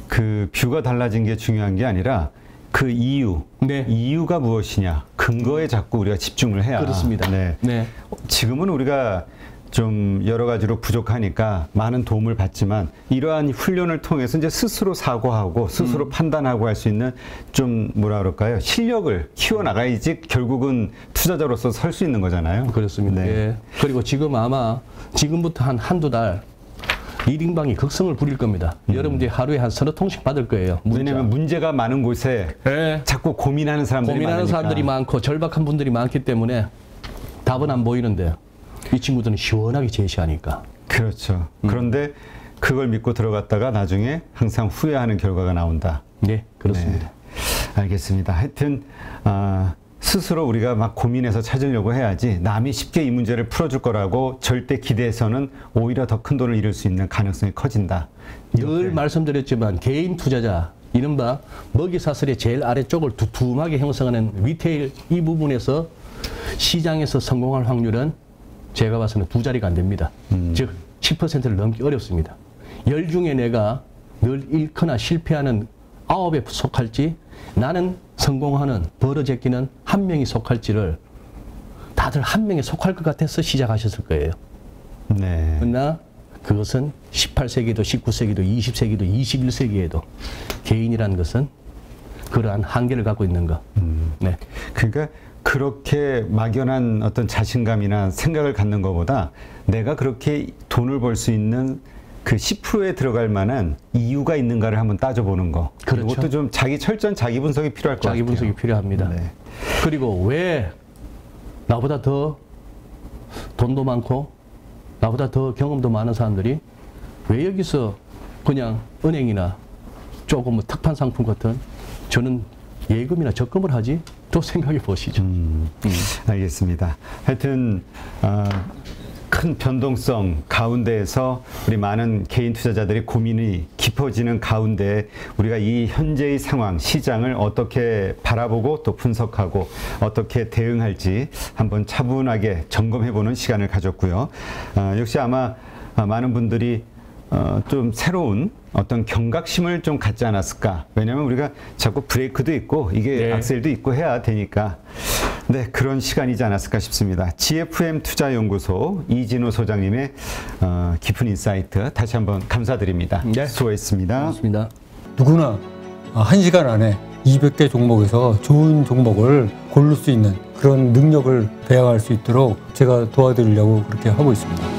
그 뷰가 달라진 게 중요한 게 아니라 그 이유, 네. 이유가 무엇이냐, 근거에 자꾸 우리가 집중을 해야. 그렇습니다. 네. 네. 지금은 우리가 좀 여러 가지로 부족하니까 많은 도움을 받지만 이러한 훈련을 통해서 이제 스스로 사고하고 스스로 판단하고 할 수 있는 좀 뭐라 그럴까요? 실력을 키워나가야지 결국은 투자자로서 설 수 있는 거잖아요. 그렇습니다. 네. 예. 그리고 지금 아마 지금부터 한두 달 리딩방이 극성을 부릴 겁니다. 여러분들이 하루에 한 서너 통씩 받을 거예요. 문자. 왜냐하면 문제가 많은 곳에 네. 자꾸 고민하는 사람들이 많으니까. 사람들이 많고 절박한 분들이 많기 때문에 답은 안 보이는데 이 친구들은 시원하게 제시하니까. 그렇죠. 그런데 그걸 믿고 들어갔다가 나중에 항상 후회하는 결과가 나온다. 네, 그렇습니다. 네. 알겠습니다. 하여튼 스스로 우리가 막 고민해서 찾으려고 해야지 남이 쉽게 이 문제를 풀어줄 거라고 절대 기대해서는 오히려 더 큰 돈을 잃을 수 있는 가능성이 커진다. 늘 말씀드렸지만 개인 투자자, 이른바 먹이사슬의 제일 아래쪽을 두툼하게 형성하는 리테일 이 부분에서 시장에서 성공할 확률은 제가 봐서는 두 자리가 안 됩니다. 즉 10%를 넘기 어렵습니다. 10 중에 내가 늘 잃거나 실패하는 9에 속할지 나는 성공하는 벌어제끼는 한 명이 속할지를 다들 한 명에 속할 것 같아서 시작하셨을 거예요. 네. 그러나 그것은 18세기도 19세기도 20세기도 21세기에도 개인이라는 것은 그러한 한계를 갖고 있는 것. 네. 그러니까 그렇게 막연한 어떤 자신감이나 생각을 갖는 것보다 내가 그렇게 돈을 벌 수 있는 그 10%에 들어갈 만한 이유가 있는가를 한번 따져보는 거. 그렇죠. 이것도 좀 철저한 자기 분석이 필요할 것 같아요. 자기 분석이 필요합니다. 네. 그리고 왜 나보다 더 돈도 많고 나보다 더 경험도 많은 사람들이 왜 여기서 그냥 은행이나 조금 뭐 특판 상품 같은 저는 예금이나 적금을 하지? 또 생각해 보시죠. 알겠습니다. 하여튼 큰 변동성 가운데에서 우리 많은 개인 투자자들의 고민이 깊어지는 가운데 우리가 이 현재의 상황, 시장을 어떻게 바라보고 또 분석하고 어떻게 대응할지 한번 차분하게 점검해보는 시간을 가졌고요. 역시 아마 많은 분들이 좀 새로운 어떤 경각심을 좀 갖지 않았을까. 왜냐하면 우리가 자꾸 브레이크도 있고 이게 네. 악셀도 있고 해야 되니까 네, 그런 시간이지 않았을까 싶습니다. GFM 투자연구소 이진우 소장님의 깊은 인사이트 다시 한번 감사드립니다. 네. 수고했습니다. 고맙습니다. 누구나 1시간 안에 200개 종목에서 좋은 종목을 고를 수 있는 그런 능력을 배양할 수 있도록 제가 도와드리려고 그렇게 하고 있습니다.